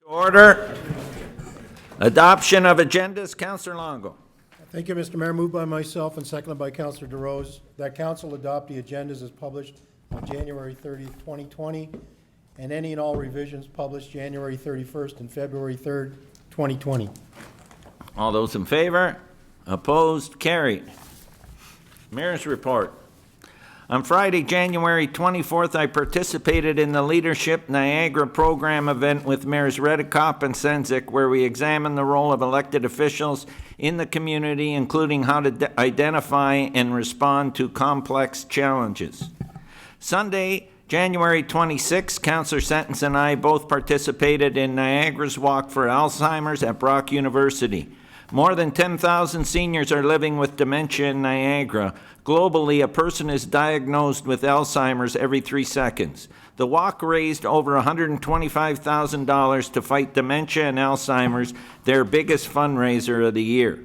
Order. Adoption of agendas. Councillor Longo. Thank you, Mr. Mayor. Moved by myself and seconded by Councillor DeRose that council adopt the agendas as published on January 30th, 2020, and any and all revisions published January 31st and February 3rd, 2020. All those in favor? Opposed? Carried. Mayor's report. On Friday, January 24th, I participated in the Leadership Niagara program event with Mayors Redekop and Senzik, where we examined the role of elected officials in the community, including how to identify and respond to complex challenges. Sunday, January 26th, Councillor Sentence and I both participated in Niagara's Walk for Alzheimer's at Brock University. More than 10,000 seniors are living with dementia in Niagara. Globally, a person is diagnosed with Alzheimer's every 3 seconds. The walk raised over $125,000 to fight dementia and Alzheimer's, their biggest fundraiser of the year.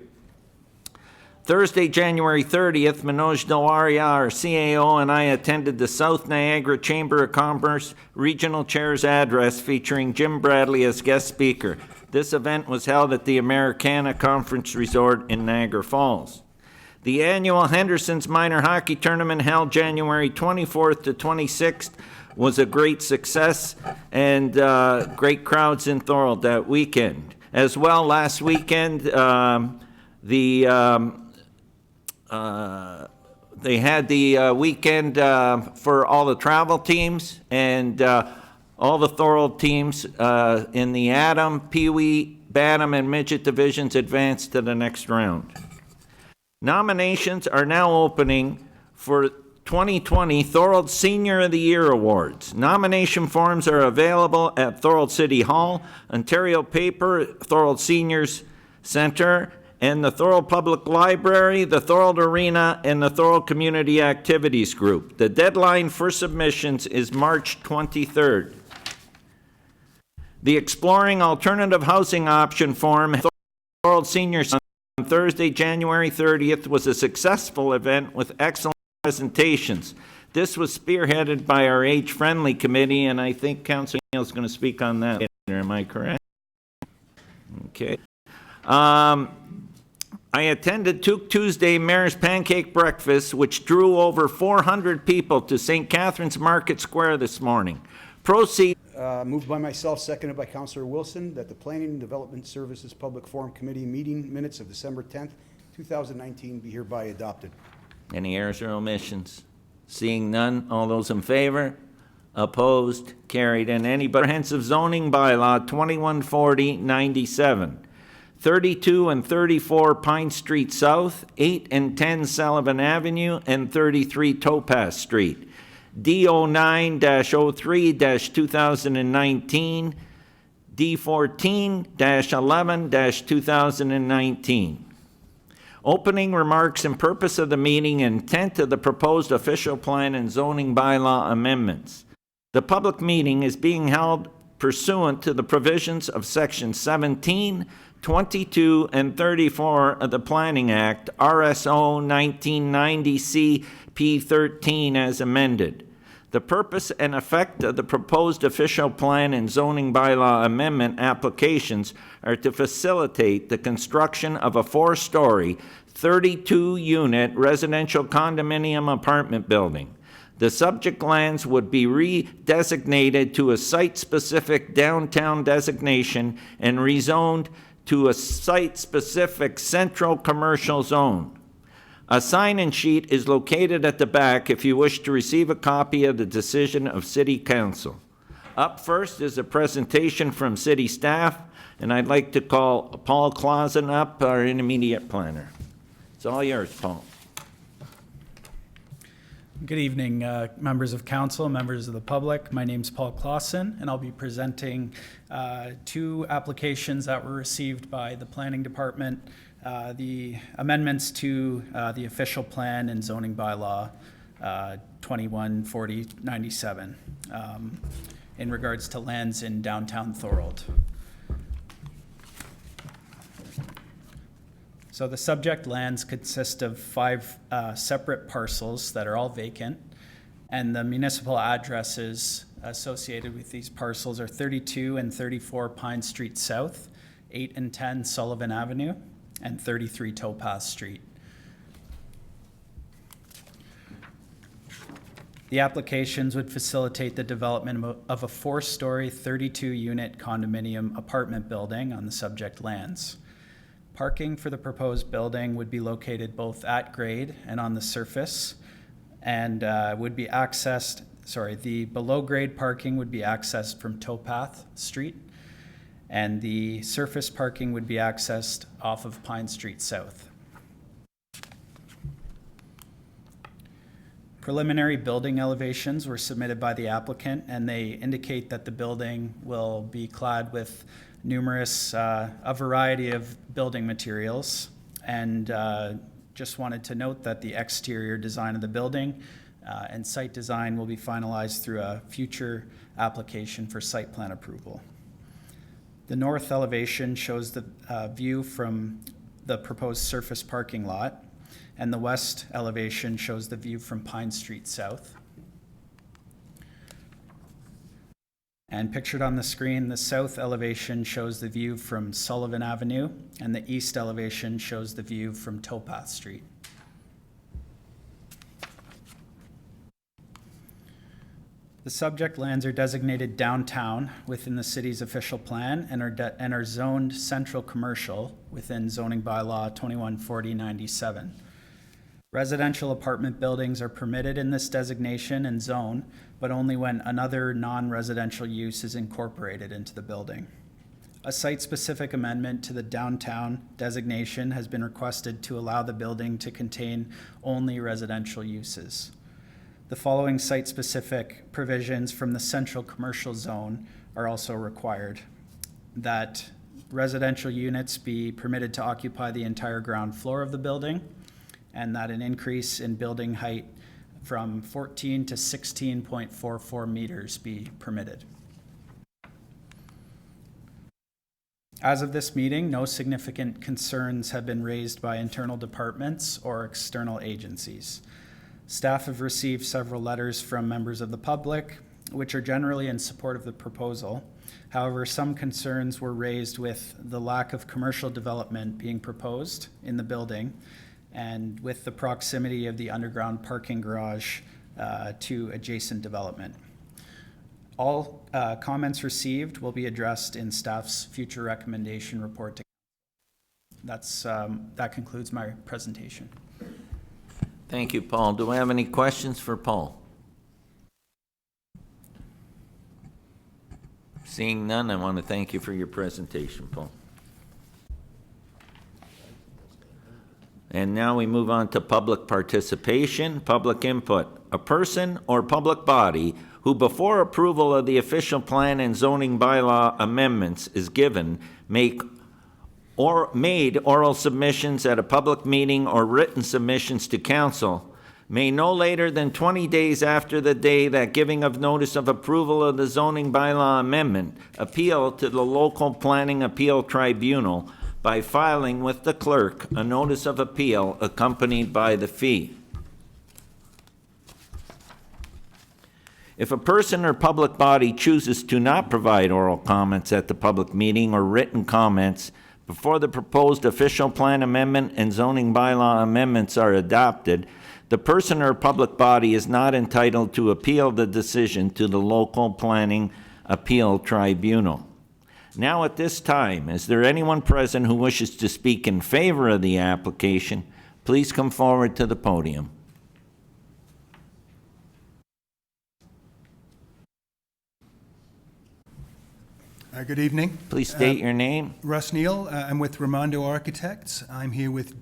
Thursday, January 30th, Manoj Dawaria, our CAO, and I attended the South Niagara Chamber of Commerce Regional Chair's address featuring Jim Bradley as guest speaker. This event was held at the Americana Conference Resort in Niagara Falls. The annual Henderson's Minor Hockey Tournament held January 24th to 26th was a great success, and great crowds in Thorold that weekend. As well, last weekend, they had the weekend for all the travel teams, and all the Thorold teams in the Atom, Pee-wee, Bantam, and Midget divisions advanced to the next round. Nominations are now opening for 2020 Thorold Senior of the Year Awards. Nomination forms are available at Thorold City Hall, Ontario Paper, Thorold Seniors Centre, and the Thorold Public Library, the Thorold Arena, and the Thorold Community Activities Group. The deadline for submissions is March 23rd. The Exploring Alternative Housing Option Forum at Thorold Seniors on Thursday, January 30th was a successful event with excellent presentations. This was spearheaded by our age-friendly committee, and I think Councillor Neal is going to speak on that later. Am I correct? Okay. I attended Tuesday Mayor's Pancake Breakfast, which drew over 400 people to St. Catharines Market Square this morning. Proceed. Moved by myself, seconded by Councillor Wilson, that the Planning and Development Services Public Forum Committee meeting minutes of December 10th, 2019 be hereby adopted. Any errors or omissions? Seeing none, all those in favor? Opposed? Carried. And any comprehensive zoning bylaw 2140-97. 32 and 34 Pine Street South, 8 and 10 Sullivan Avenue, and 33 Topaz Street. D09-03-2019, D14-11-2019. Opening remarks and purpose of the meeting, intent of the proposed official plan and zoning bylaw amendments. The public meeting is being held pursuant to the provisions of Section 17, 22, and 34 of the Planning Act, RSO 1990 CP13 as amended. The purpose and effect of the proposed official plan and zoning bylaw amendment applications are to facilitate the construction of a 4-story, 32-unit residential condominium apartment building. The subject lands would be redesignated to a site-specific downtown designation and rezoned to a site-specific central commercial zone. A sign-in sheet is located at the back if you wish to receive a copy of the decision of City Council. Up first is a presentation from City staff, and I'd like to call Paul Clausen up, our intermediate planner. It's all yours, Paul. Good evening, members of council, members of the public. My name's Paul Clausen, and I'll be presenting 2 applications that were received by the Planning Department, the amendments to the official plan and zoning bylaw 2140-97 in regards to lands in downtown Thorold. So the subject lands consist of 5 separate parcels that are all vacant. And the municipal addresses associated with these parcels are 32 and 34 Pine Street South, 8 and 10 Sullivan Avenue, and 33 Towpath Street. The applications would facilitate the development of a 4-story, 32-unit condominium apartment building on the subject lands. Parking for the proposed building would be located both at grade and on the surface, and would be accessed, the below-grade parking would be accessed from Towpath Street, and the surface parking would be accessed off of Pine Street South. Preliminary building elevations were submitted by the applicant, and they indicate that the building will be clad with numerous, a variety of building materials. And just wanted to note that the exterior design of the building and site design will be finalized through a future application for site plan approval. The north elevation shows the view from the proposed surface parking lot, and the west elevation shows the view from Pine Street South. And pictured on the screen, the south elevation shows the view from Sullivan Avenue, and the east elevation shows the view from Towpath Street. The subject lands are designated downtown within the city's official plan and are zoned central commercial within zoning bylaw 2140-97. Residential apartment buildings are permitted in this designation and zone, but only when another non-residential use is incorporated into the building. A site-specific amendment to the downtown designation has been requested to allow the building to contain only residential uses. The following site-specific provisions from the central commercial zone are also required: that residential units be permitted to occupy the entire ground floor of the building, and that an increase in building height from 14 to 16.44 meters be permitted. As of this meeting, no significant concerns have been raised by internal departments or external agencies. Staff have received several letters from members of the public, which are generally in support of the proposal. However, some concerns were raised with the lack of commercial development being proposed in the building, and with the proximity of the underground parking garage to adjacent development. All comments received will be addressed in staff's future recommendation report. That concludes my presentation. Thank you, Paul. Do we have any questions for Paul? Seeing none, I want to thank you for your presentation, Paul. And now we move on to public participation, public input. A person or public body who, before approval of the official plan and zoning bylaw amendments is given, made oral submissions at a public meeting or written submissions to council, may no later than 20 days after the day that giving of notice of approval of the zoning bylaw amendment appeal to the local planning appeal tribunal by filing with the clerk a notice of appeal accompanied by the fee. If a person or public body chooses to not provide oral comments at the public meeting or written comments before the proposed official plan amendment and zoning bylaw amendments are adopted, the person or public body is not entitled to appeal the decision to the local planning appeal tribunal. Now at this time, is there anyone present who wishes to speak in favor of the application? Please come forward to the podium. Good evening. Please state your name. Russ Neal. I'm with Ramondo Architects. I'm here with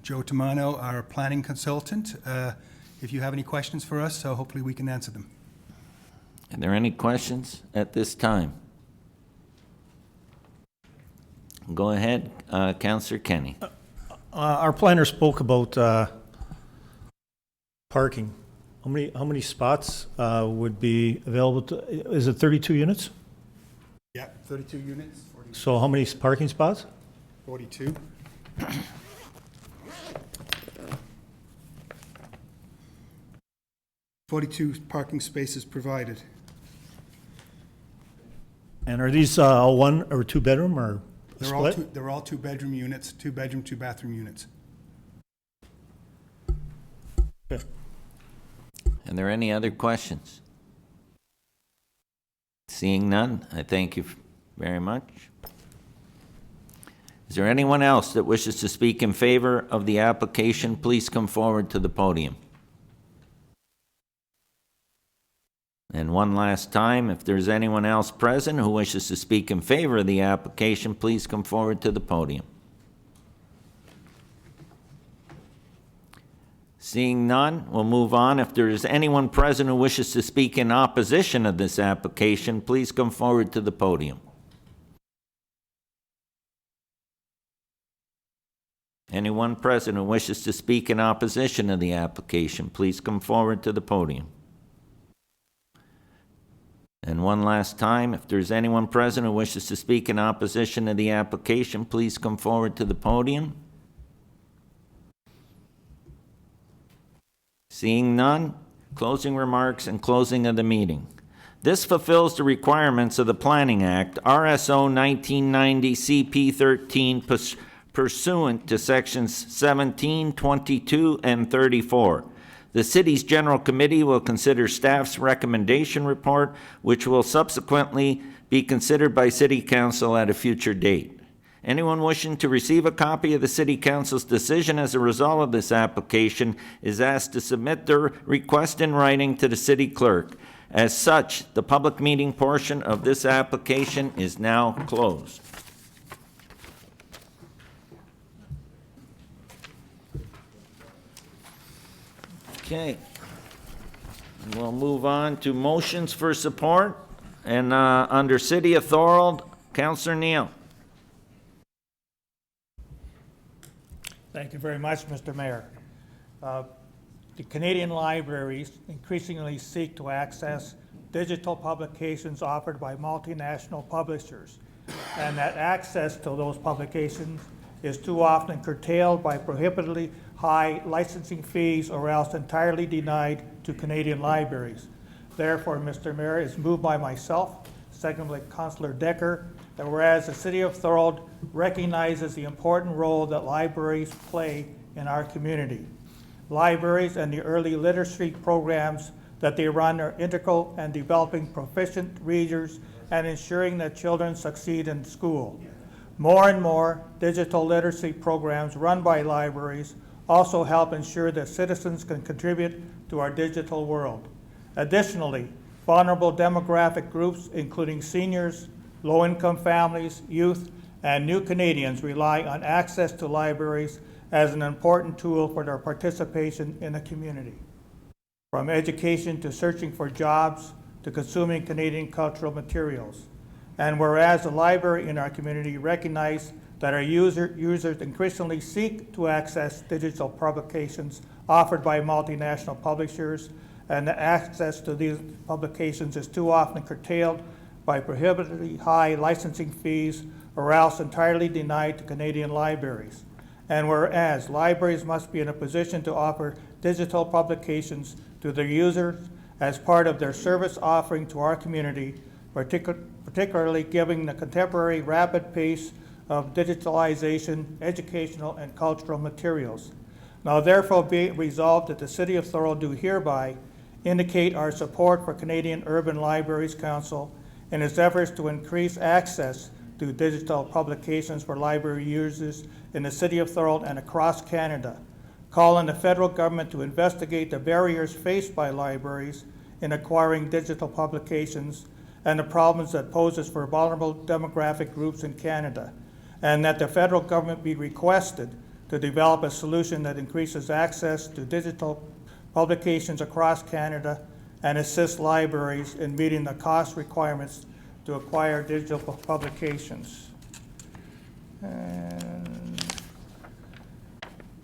Joe Tamano, our planning consultant. If you have any questions for us, so hopefully we can answer them. Are there any questions at this time? Go ahead, Councillor Kenny. Our planner spoke about parking. How many spots would be available to, is it 32 units? Yeah, 32 units. So how many parking spots? 42. 42 parking spaces provided. And are these all one or two bedroom or split? They're all two-bedroom units, two-bedroom, two-bathroom units. Okay. Are there any other questions? Seeing none, I thank you very much. Is there anyone else that wishes to speak in favor of the application? Please come forward to the podium. And one last time, if there's anyone else present who wishes to speak in favor of the application, please come forward to the podium. Seeing none, we'll move on. If there is anyone present who wishes to speak in opposition of this application, please come forward to the podium. Anyone present who wishes to speak in opposition of the application, please come forward to the podium. And one last time, if there's anyone present who wishes to speak in opposition to the application, please come forward to the podium. Seeing none, closing remarks and closing of the meeting. This fulfills the requirements of the Planning Act, RSO 1990 CP 13, pursuant to sections 17, 22, and 34. The city's general committee will consider staff's recommendation report, which will subsequently be considered by city council at a future date. Anyone wishing to receive a copy of the city council's decision as a result of this application is asked to submit their request in writing to the city clerk. As such, the public meeting portion of this application is now closed. Okay. We'll move on to motions for support. And under City of Thorold, Councillor Neal. Thank you very much, Mr. Mayor. The Canadian libraries increasingly seek to access digital publications offered by multinational publishers, and that access to those publications is too often curtailed by prohibitively high licensing fees or else entirely denied to Canadian libraries. Therefore, Mr. Mayor, it's moved by myself, seconded by Councillor Decker, that whereas the City of Thorold recognizes the important role that libraries play in our community. Libraries and the early literacy programs that they run are integral in developing proficient readers and ensuring that children succeed in school. More and more digital literacy programs run by libraries also help ensure that citizens can contribute to our digital world. Additionally, vulnerable demographic groups, including seniors, low-income families, youth, and new Canadians rely on access to libraries as an important tool for their participation in the community. From education to searching for jobs to consuming Canadian cultural materials. And whereas the library in our community recognize that our users increasingly seek to access digital publications offered by multinational publishers, and the access to these publications is too often curtailed by prohibitively high licensing fees or else entirely denied to Canadian libraries. And whereas libraries must be in a position to offer digital publications to their users as part of their service offering to our community, particularly given the contemporary rapid pace of digitalization, educational, and cultural materials. Now therefore be it resolved that the City of Thorold do hereby indicate our support for Canadian Urban Libraries Council in its efforts to increase access to digital publications for library users in the City of Thorold and across Canada, call on the federal government to investigate the barriers faced by libraries in acquiring digital publications and the problems that poses for vulnerable demographic groups in Canada, and that the federal government be requested to develop a solution that increases access to digital publications across Canada and assist libraries in meeting the cost requirements to acquire digital publications. And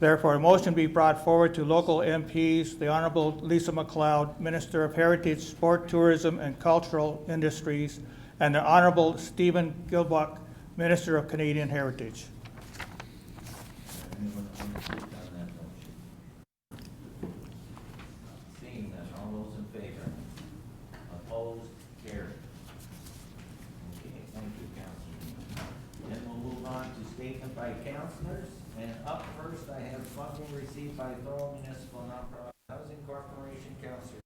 therefore, a motion be brought forward to local MPs, the Honourable Lisa MacLeod, Minister of Heritage, Sport, Tourism and Cultural Industries, and the Honourable Stephen Gilbuck, Minister of Canadian Heritage. Seeing that, all those in I have funding received by Thorold Municipal Nonprofit Housing Corporation. Councilor.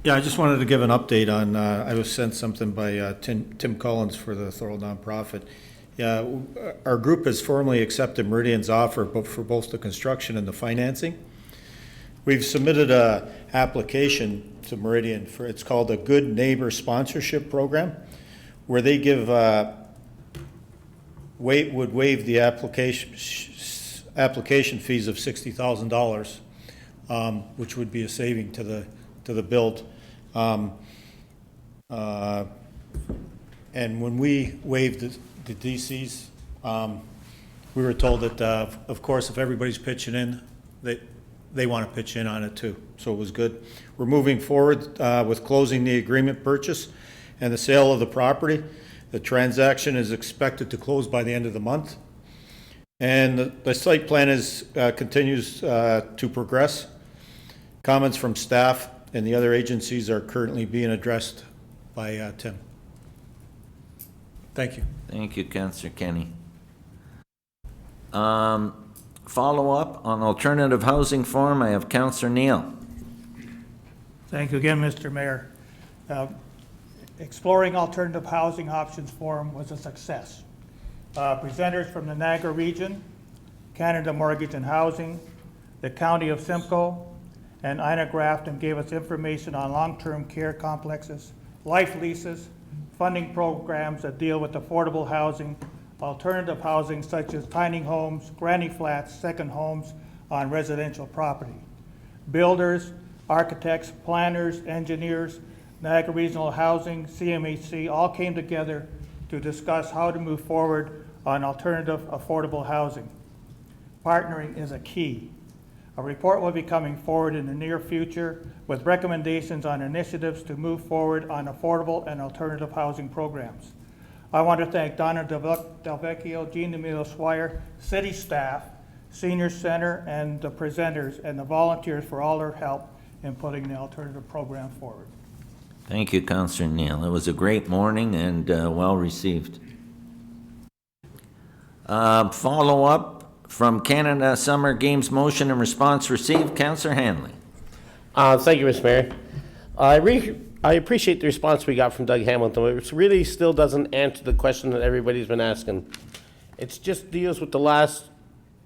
Yeah, I just wanted to give an update on, I was sent something by Tim Collins for the Thorold nonprofit. Yeah, our group has formally accepted Meridian's offer for both the construction and the financing. We've submitted a application to Meridian for, it's called a Good Neighbor Sponsorship Program, where they give, would waive the application fees of $60,000, which would be a saving to the build. And when we waived the DCs, we were told that, of course, if everybody's pitching in, they want to pitch in on it too. So it was good. We're moving forward with closing the agreement purchase and the sale of the property. The transaction is expected to close by the end of the month. And the site plan continues to progress. Comments from staff and the other agencies are currently being addressed by Tim. Thank you. Thank you, Councillor Kenny. Follow-up on alternative housing forum, I have Councillor Neal. Thank you again, Mr. Mayor. Exploring Alternative Housing Options Forum was a success. Presenters from the Niagara region, Canada Mortgage and Housing, the County of Simcoe, and Ina Grafton gave us information on long-term care complexes, life leases, funding programs that deal with affordable housing, alternative housing such as tiny homes, granny flats, second homes on residential property. Builders, architects, planners, engineers, Niagara Regional Housing, CMHC, all came together to discuss how to move forward on alternative affordable housing. Partnering is a key. A report will be coming forward in the near future with recommendations on initiatives to move forward on affordable and alternative housing programs. I want to thank Donna Delvecchio, Jean DeMilo-Swire, city staff, senior center, and the presenters and the volunteers for all their help in putting the alternative program forward. Thank you, Councillor Neal. It was a great morning and well received. Follow-up from Canada Summer Games motion and response received. Councillor Hanley. Thank you, Mr. Mayor. I appreciate the response we got from Doug Hamilton. It really still doesn't answer the question that everybody's been asking. It just deals with the last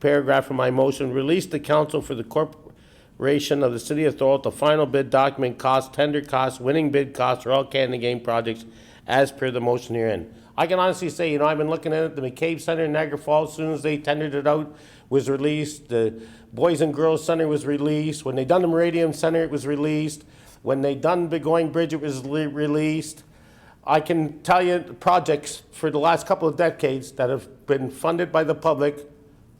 paragraph of my motion. Release the council for the corporation of the city of Thorold the final bid document cost, tender costs, winning bid costs for all Canada Game projects as per the motion herein. I can honestly say, I've been looking at it, the McCabe Center in Niagara Falls, as soon as they tendered it out, was released. The Boys and Girls Center was released. When they done the Meridian Center, it was released. When they done Begoing Bridge, it was released. I can tell you the projects for the last couple of decades that have been funded by the public,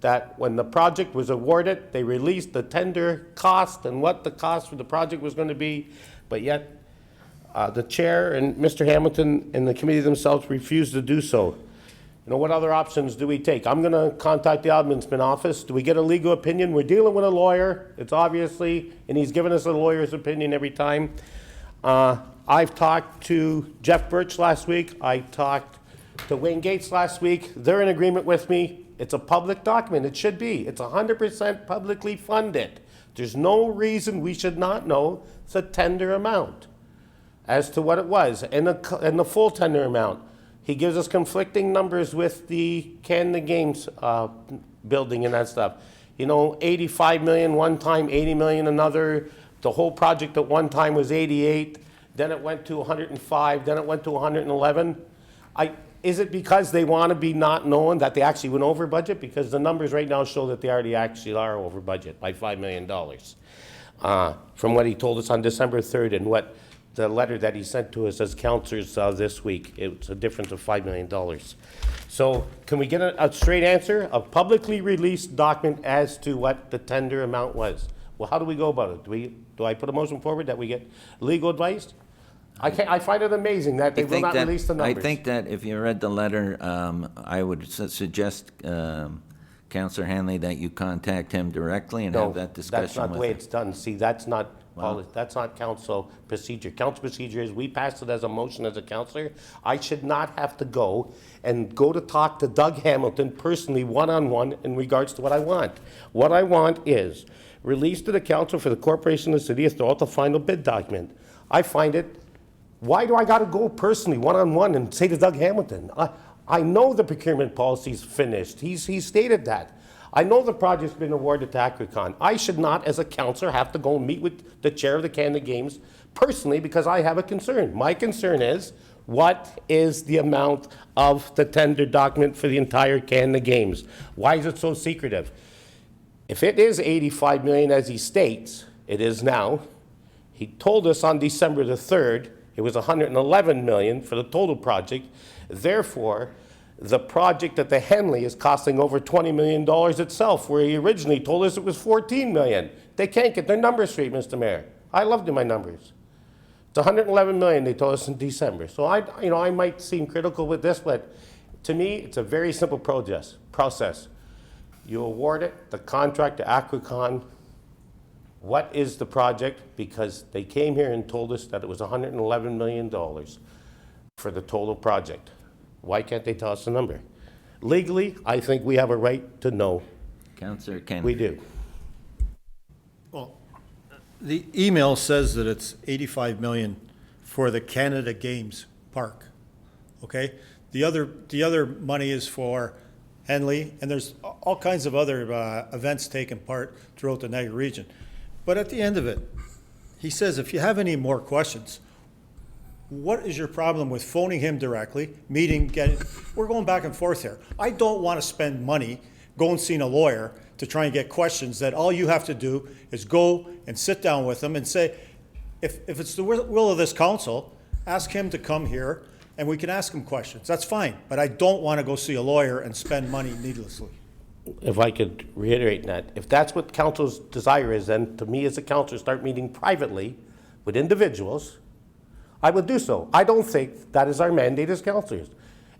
that when the project was awarded, they released the tender cost and what the cost for the project was going to be, but yet the chair and Mr. Hamilton and the committee themselves refused to do so. What other options do we take? I'm going to contact the Ombudsman office. Do we get a legal opinion? We're dealing with a lawyer, it's obviously, and he's given us a lawyer's opinion every time. I've talked to Jeff Birch last week. I talked to Wayne Gates last week. They're in agreement with me. It's a public document. It should be. It's 100% publicly funded. There's no reason we should not know the tender amount as to what it was and the full tender amount. He gives us conflicting numbers with the Canada Games building and that stuff. 85 million one time, 80 million another. The whole project at one time was 88. Then it went to 105. Then it went to 111. Is it because they want to be not known that they actually went over budget? Because the numbers right now show that they already actually are over budget by $5 million. From what he told us on December 3rd and what the letter that he sent to us as councilors this week, it's a difference of $5 million. So can we get a straight answer, a publicly released document as to what the tender amount was? Well, how do we go about it? Do I put a motion forward that we get legal advice? I find it amazing that they will not release the numbers. I think that if you read the letter, I would suggest, Councillor Hanley, that you contact him directly and have that discussion with him. That's not the way it's done. See, that's not That's not council procedure. Council procedure is we pass it as a motion as a councillor. I should not have to go to talk to Doug Hamilton personally, one-on-one, in regards to what I want. What I want is release to the council for the corporation of the city of Thorold the final bid document. I find it, why do I gotta go personally, one-on-one, and say to Doug Hamilton? I know the procurement policy's finished. He's stated that. I know the project's been awarded to Agricon. I should not, as a councillor, have to go and meet with the chair of the Canada Games personally because I have a concern. My concern is, what is the amount of the tender document for the entire Canada Games? Why is it so secretive? If it is 85 million as he states, it is now. He told us on December the 3rd, it was 111 million for the total project. Therefore, the project at the Henley is costing over $20 million itself, where he originally told us it was 14 million. They can't get their numbers straight, Mr. Mayor. I love doing my numbers. It's 111 million they told us in December. So I might seem critical with this, but to me, it's a very simple process. You award it, the contract to Agricon. What is the project? Because they came here and told us that it was $111 million for the total project. Why can't they tell us the number? Legally, I think we have a right to know. Councillor Kennedy. We do. Well, the email says that it's 85 million for the Canada Games Park, okay? The other money is for Henley, and there's all kinds of other events taking part throughout the Niagara region. But at the end of it, he says, if you have any more questions, what is your problem with phoning him directly, we're going back and forth here. I don't want to spend money going seeing a lawyer to try and get questions that all you have to do is go and sit down with him and say, if it's the will of this council, ask him to come here and we can ask him questions. That's fine, but I don't want to go see a lawyer and spend money needlessly. If I could reiterate that, if that's what council's desire is, then to me as a councillor, start meeting privately with individuals, I would do so. I don't think that is our mandate as councillors.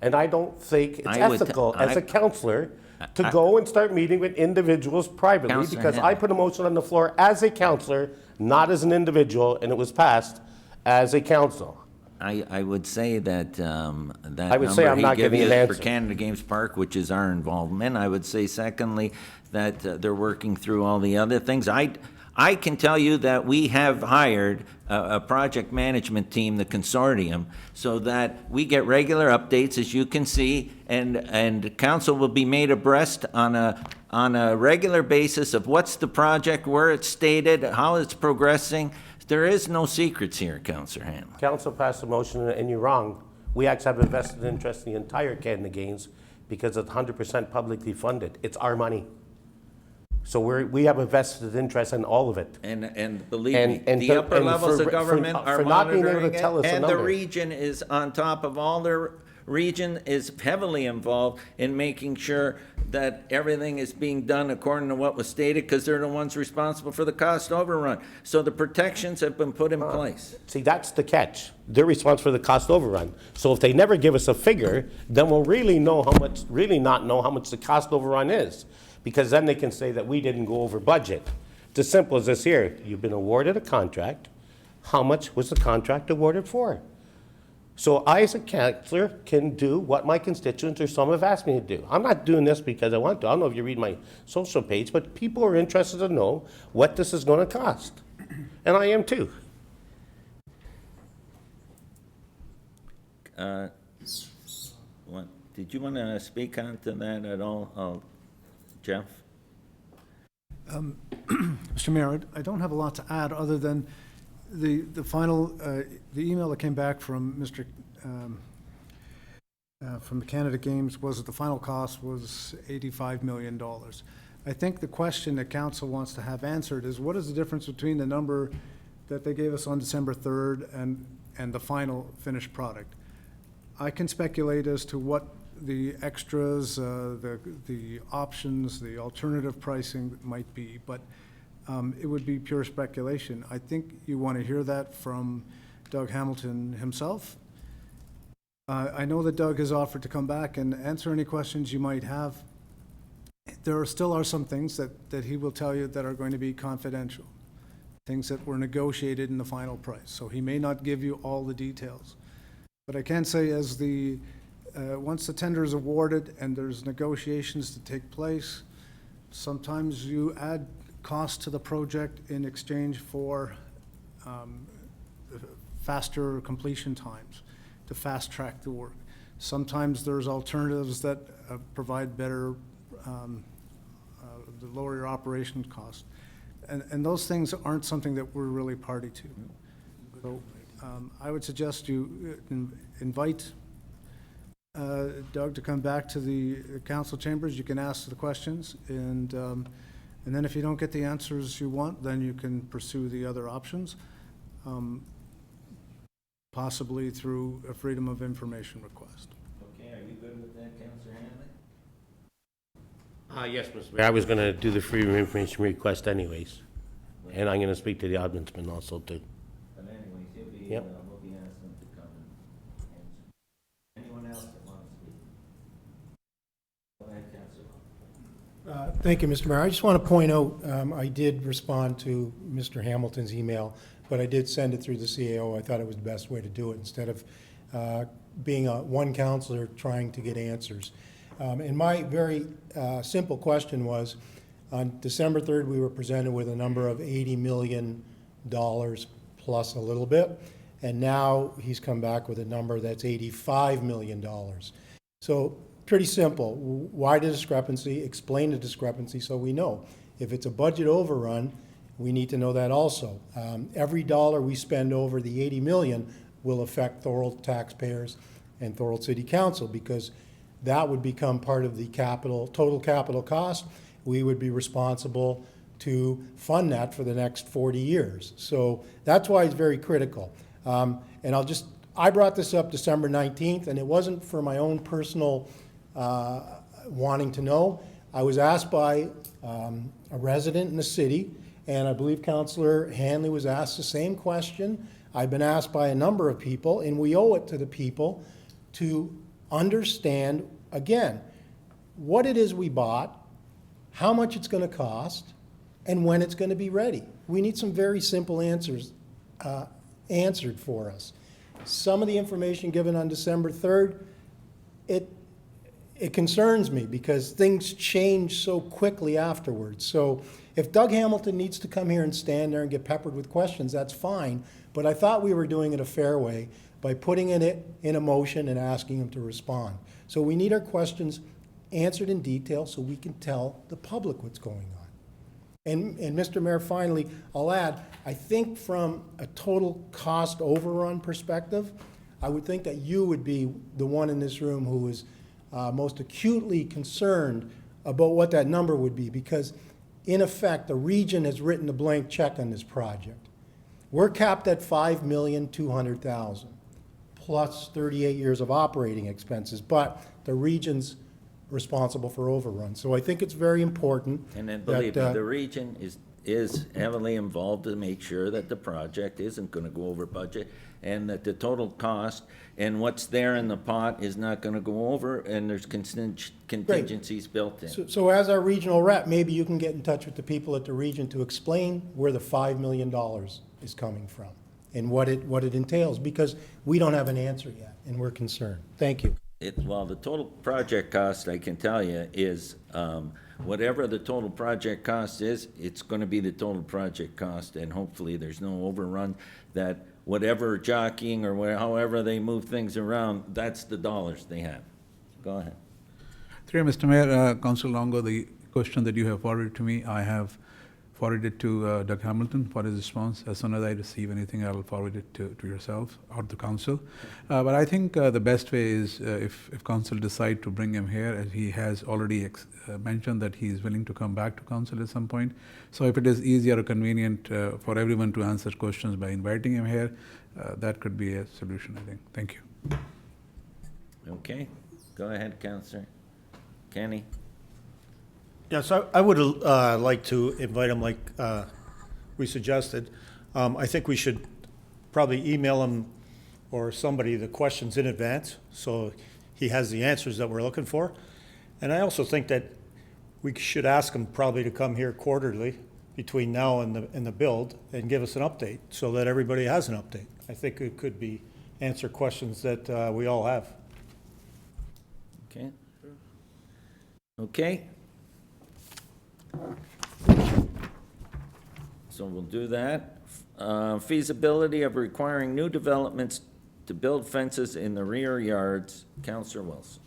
And I don't think it's ethical as a councillor to go and start meeting with individuals privately, Councillor because Henley. I put a motion on the floor as a councillor, not as an individual, and it was passed as a council. I would say that I would say I'm not getting an for answer. Canada Games Park, which is our involvement. I would say secondly, that they're working through all the other things. I can tell you that we have hired a project management team, the consortium, so that we get regular updates, as you can see, and council will be made abreast on a regular basis of what's the project, where it's stated, how it's progressing. There is no secrets here, Councillor Hanlon. Council passed a motion, and you're wrong. We actually have a vested interest in the entire Canada Games because it's 100% publicly funded. It's our money. So we have a vested interest in all of it. And believe And- me, and the for- upper and levels for- of government for are not being able to monitoring tell us it, a and the number. region is on top of all their region is heavily involved in making sure that everything is being done according to what was stated, because they're the ones responsible for the cost overrun. So the protections have been put in place. See, that's the catch. They're responsible for the cost overrun. So if they never give us a figure, then we'll really not know how much the cost overrun is. Because then they can say that we didn't go over budget. It's as simple as this here. You've been awarded a contract. How much was the contract awarded for? So I, as a councillor, can do what my constituents or some have asked me to do. I'm not doing this because I want to. I don't know if you read my social page, but people are interested to know what this is going to cost. And I am too. Did you want to speak on to that at all, Jeff? Mr. Mayor, I don't have a lot to add other than the final, the email that came back from from the Canada Games was that the final cost was $85 million. I think the question that council wants to have answered is, what is the difference between the number that they gave us on December 3rd and the final finished product? I can speculate as to what the extras, the options, the alternative pricing might be, but it would be pure speculation. I think you want to hear that from Doug Hamilton himself. I know that Doug has offered to come back and answer any questions you might have. There still are some things that he will tell you that are going to be confidential. things that were negotiated in the final price. So he may not give you all the details. But I can say as once the tender is awarded and there's negotiations to take place, sometimes you add cost to the project in exchange for faster completion times to fast track the work. Sometimes there's alternatives that provide better, lower your operation cost. And those things aren't something that we're really party to. So I would suggest you invite Doug to come back to the council chambers. You can ask the questions, and then if you don't get the answers you want, then you can pursue the other options, possibly through a freedom of information request. Okay, are you good with that, Councillor Hanley? Yes, Mr. Mayor, I was going to do the freedom of information request anyways, and I'm going to speak to the ombudsman also too. But anyways, he'll be, Yep. we'll be asking him to come and answer. Anyone else that wants to speak? Go ahead, Councillor. Thank you, Mr. Mayor. I just want to point out, I did respond to Mr. Hamilton's email, but I did send it through the CAO. I thought it was the best way to do it instead of being one counselor trying to get answers. And my very simple question was, on December 3rd, we were presented with a number of $80 million plus a little bit, and now he's come back with a number that's $85 million. So pretty simple. Why the discrepancy? Explain the discrepancy so we know. If it's a budget overrun, we need to know that also. Every dollar we spend over the $80 million will affect Thorold taxpayers and Thorold City Council, because that would become part of the total capital cost. We would be responsible to fund that for the next 40 years. So that's why it's very critical. And I brought this up December 19th, and it wasn't for my own personal wanting to know. I was asked by a resident in the city, and I believe Councillor Hanley was asked the same question. I've been asked by a number of people, and we owe it to the people to understand, again, what it is we bought, how much it's going to cost, and when it's going to be ready. We need some very simple answers answered for us. Some of the information given on December 3rd, it concerns me because things change so quickly afterwards. So if Doug Hamilton needs to come here and stand there and get peppered with questions, that's fine. But I thought we were doing it a fair way by putting it in a motion and asking him to respond. So we need our questions answered in detail so we can tell the public what's going on. And Mr. Mayor, finally, I'll add, I think from a total cost overrun perspective, I would think that you would be the one in this room who is most acutely concerned about what that number would be, because in effect, the region has written a blank check on this project. We're capped at $5,200,000 plus 38 years of operating expenses, but the region's responsible for overrun. So I think it's very important. And then believe me, the region is heavily involved to make sure that the project isn't going to go over budget, and that the total cost and what's there in the pot is not going to go over, and there's contingencies built in. So as our regional rep, maybe you can get in touch with the people at the region to explain where the $5 million is coming from and what it entails, because we don't have an answer yet, and we're concerned. Thank you. Well, the total project cost, I can tell you, is whatever the total project cost is, it's going to be the total project cost, and hopefully there's no overrun, that whatever jockeying or however they move things around, that's the dollars they have. Go ahead. Through Mr. Mayor, Councilor Longo, the question that you have forwarded to me, I have forwarded to Doug Hamilton for his response. As soon as I receive anything, I will forward it to yourself or the council. But I think the best way is if council decide to bring him here, as he has already mentioned that he is willing to come back to council at some point. So if it is easier or convenient for everyone to answer questions by inviting him here, that could be a solution, I think. Thank you. Okay, go ahead, Councillor Kenny. Yes, I would like to invite him like we suggested. I think we should probably email him or somebody the questions in advance so he has the answers that we're looking for. And I also think that we should ask him probably to come here quarterly between now and the build and give us an update so that everybody has an update. I think it could be, answer questions that we all have. Okay. Okay. So we'll do that. Feasibility of requiring new developments to build fences in the rear yards. Councilor Wilson.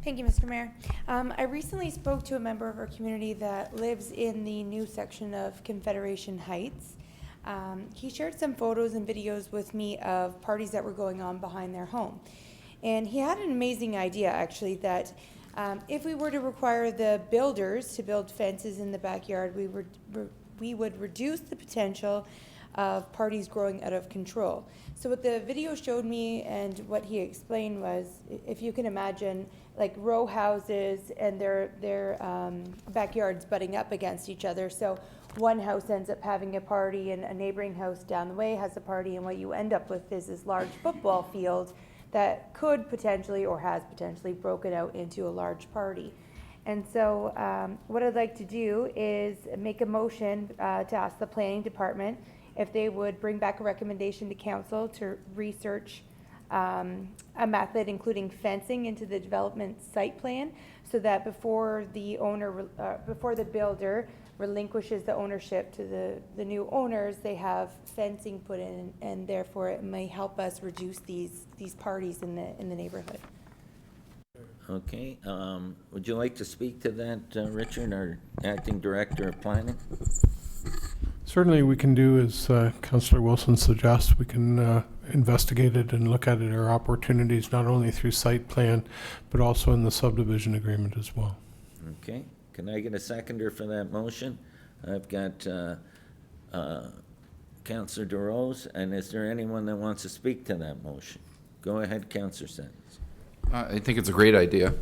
Thank you, Mr. Mayor. I recently spoke to a member of our community that lives in the new section of Confederation Heights. He shared some photos and videos with me of parties that were going on behind their home. And he had an amazing idea, actually, that if we were to require the builders to build fences in the backyard, we would reduce the potential of parties growing out of control. So what the video showed me and what he explained was, if you can imagine, like row houses and their backyards butting up against each other. So one house ends up having a party and a neighboring house down the way has a party, and what you end up with is this large football field that could potentially or has potentially broken out into a large party. And so what I'd like to do is make a motion to ask the planning department if they would bring back a recommendation to council to research a method including fencing into the development site plan, so that before the owner, before the builder relinquishes the ownership to the new owners, they have fencing put in, and therefore it may help us reduce these parties in the neighborhood. Okay, would you like to speak to that, Richard, our acting director of planning? Certainly we can do as Councillor Wilson suggests. We can investigate it and look at it, our opportunities, not only through site plan, but also in the subdivision agreement as well. Okay, can I get a seconder for that motion? I've got Councillor DeRose, and is there anyone that wants to speak to that motion? Go ahead, Councillor Sentence. I think it's a great idea.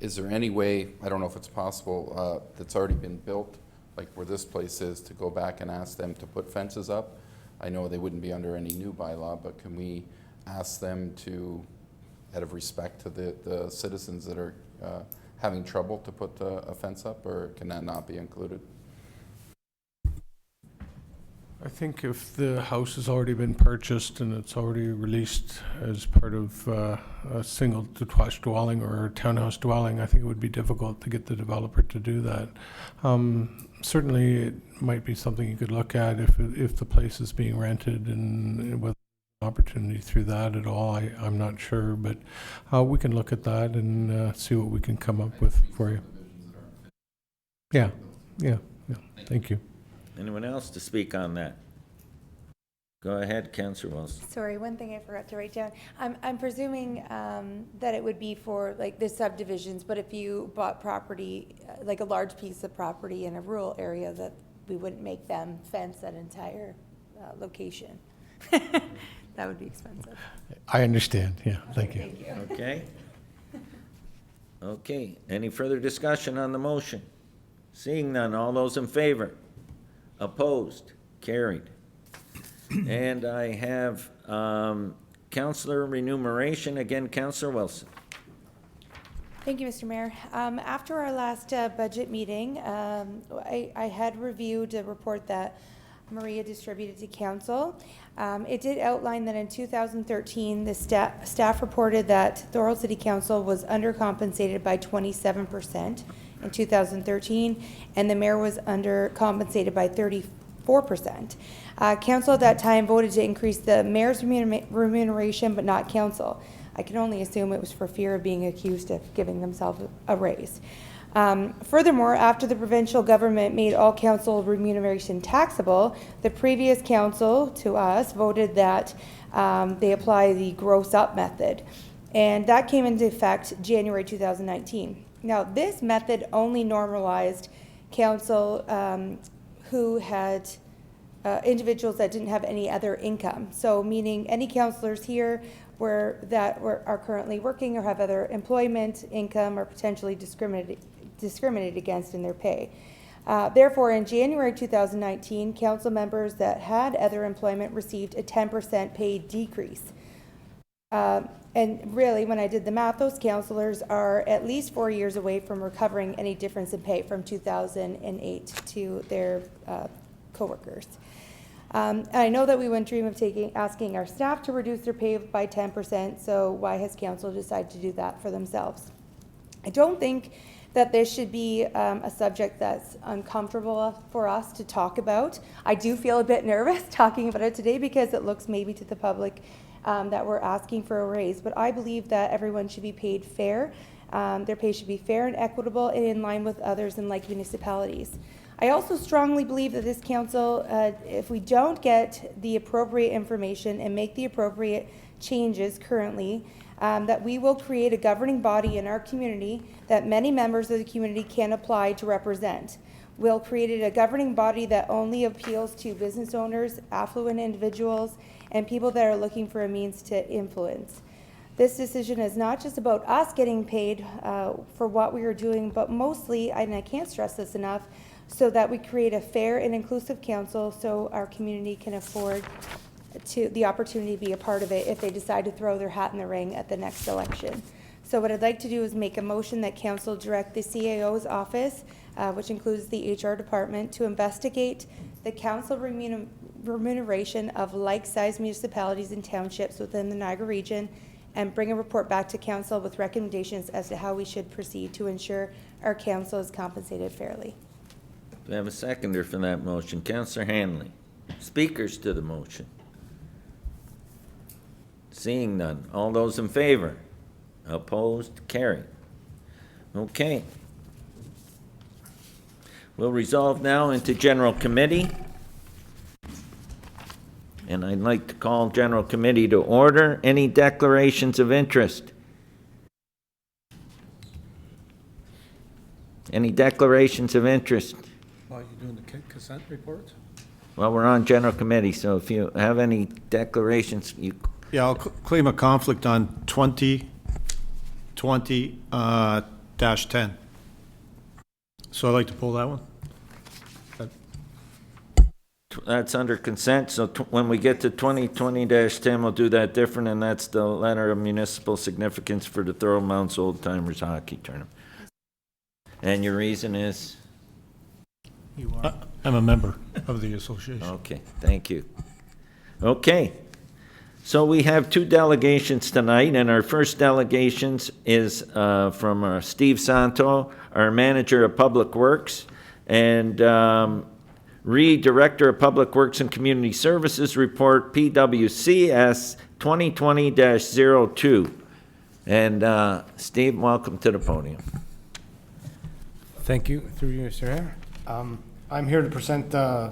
Is there any way, I don't know if it's possible, that's already been built, like where this place is, to go back and ask them to put fences up? I know they wouldn't be under any new bylaw, but can we ask them to, out of respect to the citizens that are having trouble, to put a fence up, or can that not be included? I think if the house has already been purchased and it's already released as part of a single detached dwelling or a townhouse dwelling, I think it would be difficult to get the developer to do that. Certainly it might be something you could look at if the place is being rented, and whether there's an opportunity through that at all, I'm not sure, but we can look at that and see what we can come up with for you. Yeah, thank you. Anyone else to speak on that? Go ahead, Councillor Wilson. Sorry, one thing I forgot to write down. I'm presuming that it would be for like the subdivisions, but if you bought property, like a large piece of property in a rural area, that we wouldn't make them fence that entire location. That would be expensive. I understand, yeah, thank you. Thank you. Okay. Okay, any further discussion on the motion? Seeing none, all those in favor? Opposed? Carried. And I have Councillor remuneration. Again, Councillor Wilson. Thank you, Mr. Mayor. After our last budget meeting, I had reviewed a report that Maria distributed to council. It did outline that in 2013, the staff reported that Thorold City Council was undercompensated by 27% in 2013, and the mayor was undercompensated by 34%. Council at that time voted to increase the mayor's remuneration, but not council. I can only assume it was for fear of being accused of giving themselves a raise. Furthermore, after the provincial government made all council remuneration taxable, the previous council to us voted that they apply the gross up method. And that came into effect January 2019. Now, this method only normalized council who had individuals that didn't have any other income. So meaning any councillors here are currently working or have other employment, income, or potentially discriminated against in their pay. Therefore, in January 2019, council members that had other employment received a 10% pay decrease. And really, when I did the math, those counselors are at least 4 years away from recovering any difference in pay from 2008 to their coworkers. I know that we wouldn't dream of asking our staff to reduce their pay by 10%, so why has council decided to do that for themselves? I don't think that this should be a subject that's uncomfortable for us to talk about. I do feel a bit nervous talking about it today because it looks maybe to the public that we're asking for a raise, but I believe that everyone should be paid fair. Their pay should be fair and equitable and in line with others in like municipalities. I also strongly believe that this council, if we don't get the appropriate information and make the appropriate changes currently, that we will create a governing body in our community that many members of the community can apply to represent. We'll create a governing body that only appeals to business owners, affluent individuals, and people that are looking for a means to influence. This decision is not just about us getting paid for what we are doing, but mostly, and I can't stress this enough, so that we create a fair and inclusive council so our community can afford the opportunity to be a part of it if they decide to throw their hat in the ring at the next election. So what I'd like to do is make a motion that council direct the CAO's office, which includes the HR department, to investigate the council remuneration of like-sized municipalities and townships within the Niagara region and bring a report back to council with recommendations as to how we should proceed to ensure our council is compensated fairly. Do I have a seconder for that motion? Councillor Hanley. Speakers to the motion? Seeing none. All those in favor? Opposed? Carried. Okay. We'll resolve now into general committee. And I'd like to call general committee to order. Any declarations of interest? Any declarations of interest? Are you doing the consent report? Well, we're on general committee, so if you have any declarations, you... Yeah, I'll claim a conflict on 2020-10. So I'd like to pull that one. That's under consent, so when we get to 2020-10, we'll do that different, and that's the letter of municipal significance for the Thorold Mounts Old Timers Hockey Tournament. And your reason is? You are. I'm a member of the association. Okay, thank you. Okay, so we have two delegations tonight, and our first delegation is from Steve Santo, our Manager of Public Works, and Reed, Director of Public Works and Community Services, report PWCS 2020-02. And Steve, welcome to the podium. Thank you, through you, Mr. Mayor. I'm here to present the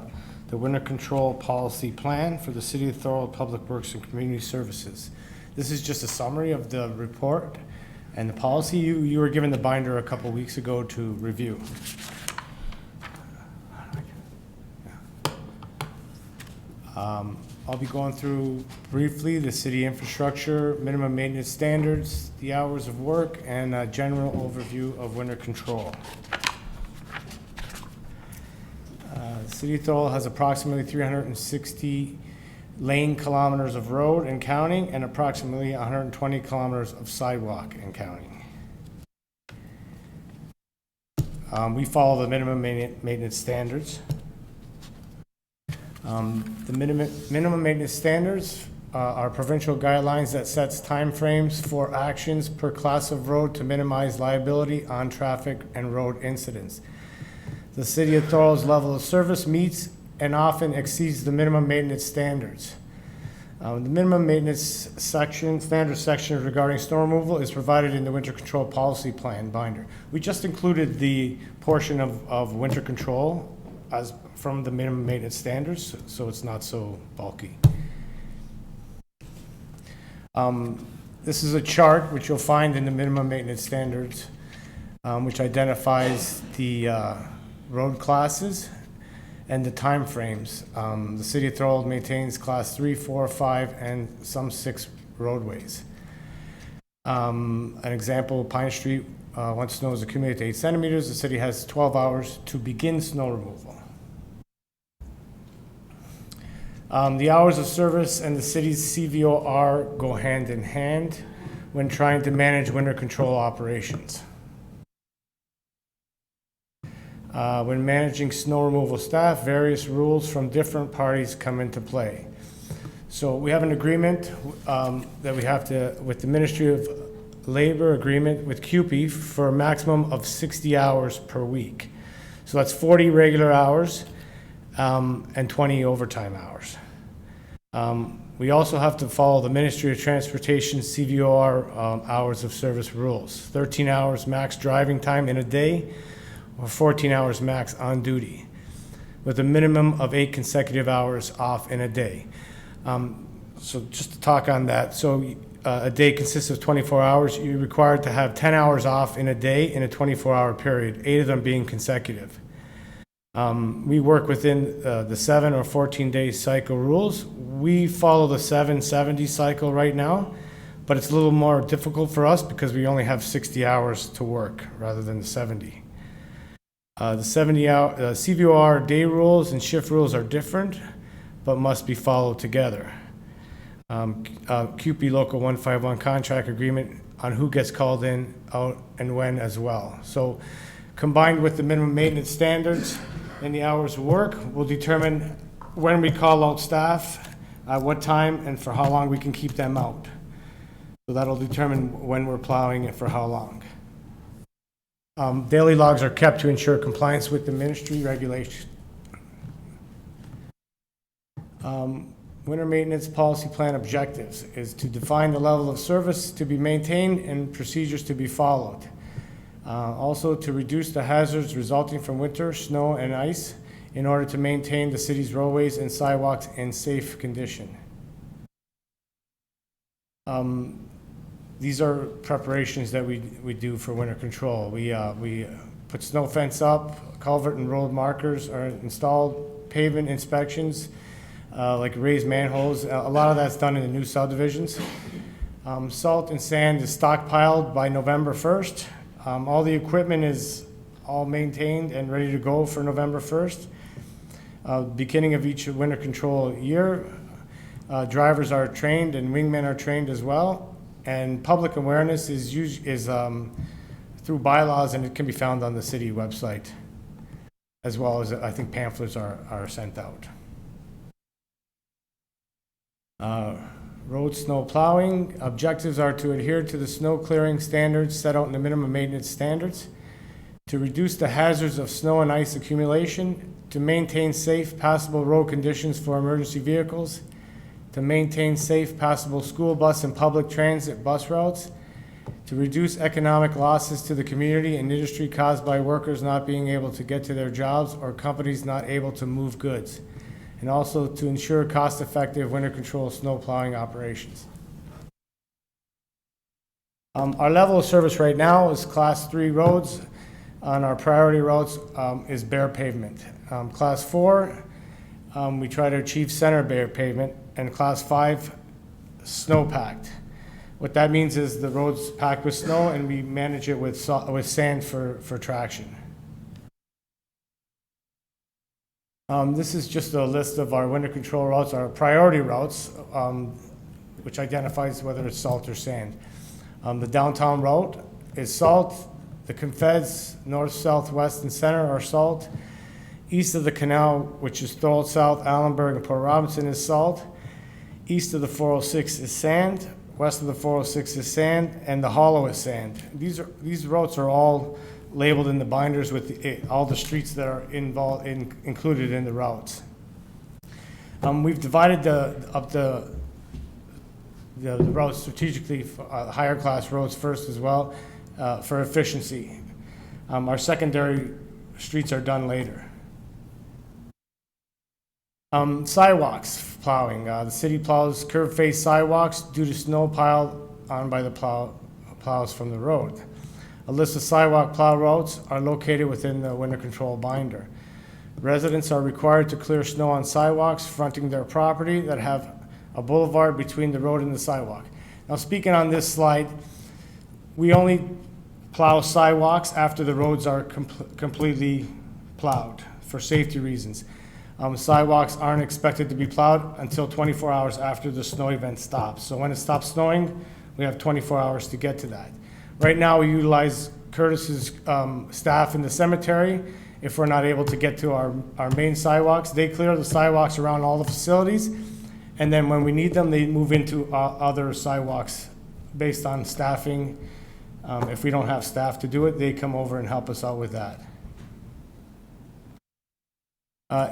winter control policy plan for the City of Thorold Public Works and Community Services. This is just a summary of the report and the policy. You were given the binder a couple weeks ago to review. I'll be going through briefly the city infrastructure, minimum maintenance standards, the hours of work, and a general overview of winter control. The City of Thorold has approximately 360 lane kilometers of road and counting, and approximately 120 kilometers of sidewalk and counting. We follow the minimum maintenance standards. The minimum maintenance standards are provincial guidelines that sets timeframes for actions per class of road to minimize liability on traffic and road incidents. The City of Thorold's level of service meets and often exceeds the minimum maintenance standards. The minimum maintenance standard section regarding snow removal is provided in the winter control policy plan binder. We just included the portion of winter control as from the minimum maintenance standards, so it's not so bulky. This is a chart which you'll find in the minimum maintenance standards, which identifies the road classes and the time frames. The City of Thorold maintains class 3, 4, 5, and some 6 roadways. An example, Pine Street, once snow is accumulated to 8 centimeters, the city has 12 hours to begin snow removal. The hours of service and the city's CVOR go hand in hand when trying to manage winter control operations. When managing snow removal staff, various rules from different parties come into play. So we have an agreement that we have to, with the Ministry of Labor agreement with CUPE for a maximum of 60 hours per week. So that's 40 regular hours and 20 overtime hours. We also have to follow the Ministry of Transportation CVOR hours of service rules. 13 hours max driving time in a day, or 14 hours max on duty, with a minimum of 8 consecutive hours off in a day. So just to talk on that, so a day consists of 24 hours. You're required to have 10 hours off in a day in a 24-hour period, 8 of them being consecutive. We work within the 7 or 14-day cycle rules. We follow the 770 cycle right now, but it's a little more difficult for us because we only have 60 hours to work rather than the 70. The 70-hour CVOR day rules and shift rules are different, but must be followed together. CUPE Local 151 contract agreement on who gets called in, out, and when as well. So combined with the minimum maintenance standards and the hours of work will determine when we call out staff, at what time, and for how long we can keep them out. So that'll determine when we're plowing and for how long. Daily logs are kept to ensure compliance with the ministry regulation. Winter maintenance policy plan objectives is to define the level of service to be maintained and procedures to be followed. Also to reduce the hazards resulting from winter, snow, and ice in order to maintain the city's roadways and sidewalks in safe condition. These are preparations that we do for winter control. We put snow fence up, culvert and road markers are installed, pavement inspections, like raised manholes. A lot of that's done in the new subdivisions. Salt and sand is stockpiled by November 1st. All the equipment is all maintained and ready to go for November 1st. Beginning of each winter control year, drivers are trained and wingmen are trained as well. And public awareness is through bylaws, and it can be found on the city website, as well as I think pamphlets are sent out. Road snow plowing objectives are to adhere to the snow clearing standards set out in the minimum maintenance standards, to reduce the hazards of snow and ice accumulation, to maintain safe passable road conditions for emergency vehicles, to maintain safe passable school bus and public transit bus routes, to reduce economic losses to the community and industry caused by workers not being able to get to their jobs or companies not able to move goods, and also to ensure cost-effective winter control snow plowing operations. Our level of service right now is Class 3 roads. On our priority roads is bare pavement. Class 4, we try to achieve center bare pavement, and Class 5, snow packed. What that means is the road's packed with snow and we manage it with sand for traction. This is just a list of our winter control routes, our priority routes, which identifies whether it's salt or sand. The downtown route is salt. The Confeds, north, south, west, and center are salt. East of the canal, which is Thorold South, Allenburg, and Port Robinson, is salt. East of the 406 is sand. West of the 406 is sand, and the hollow is sand. These routes are all labeled in the binders with all the streets that are included in the routes. We've divided up the routes strategically, higher class roads first as well, for efficiency. Our secondary streets are done later. Sidewalks plowing. The city plows curb face sidewalks due to snow piled on by the plows from the road. A list of sidewalk plow routes are located within the winter control binder. Residents are required to clear snow on sidewalks fronting their property that have a boulevard between the road and the sidewalk. Now, speaking on this slide, we only plow sidewalks after the roads are completely plowed for safety reasons. Sidewalks aren't expected to be plowed until 24 hours after the snow event stops. So when it stops snowing, we have 24 hours to get to that. Right now, we utilize Curtis's staff in the cemetery. If we're not able to get to our main sidewalks, they clear the sidewalks around all the facilities. And then when we need them, they move into other sidewalks based on staffing. If we don't have staff to do it, they come over and help us out with that.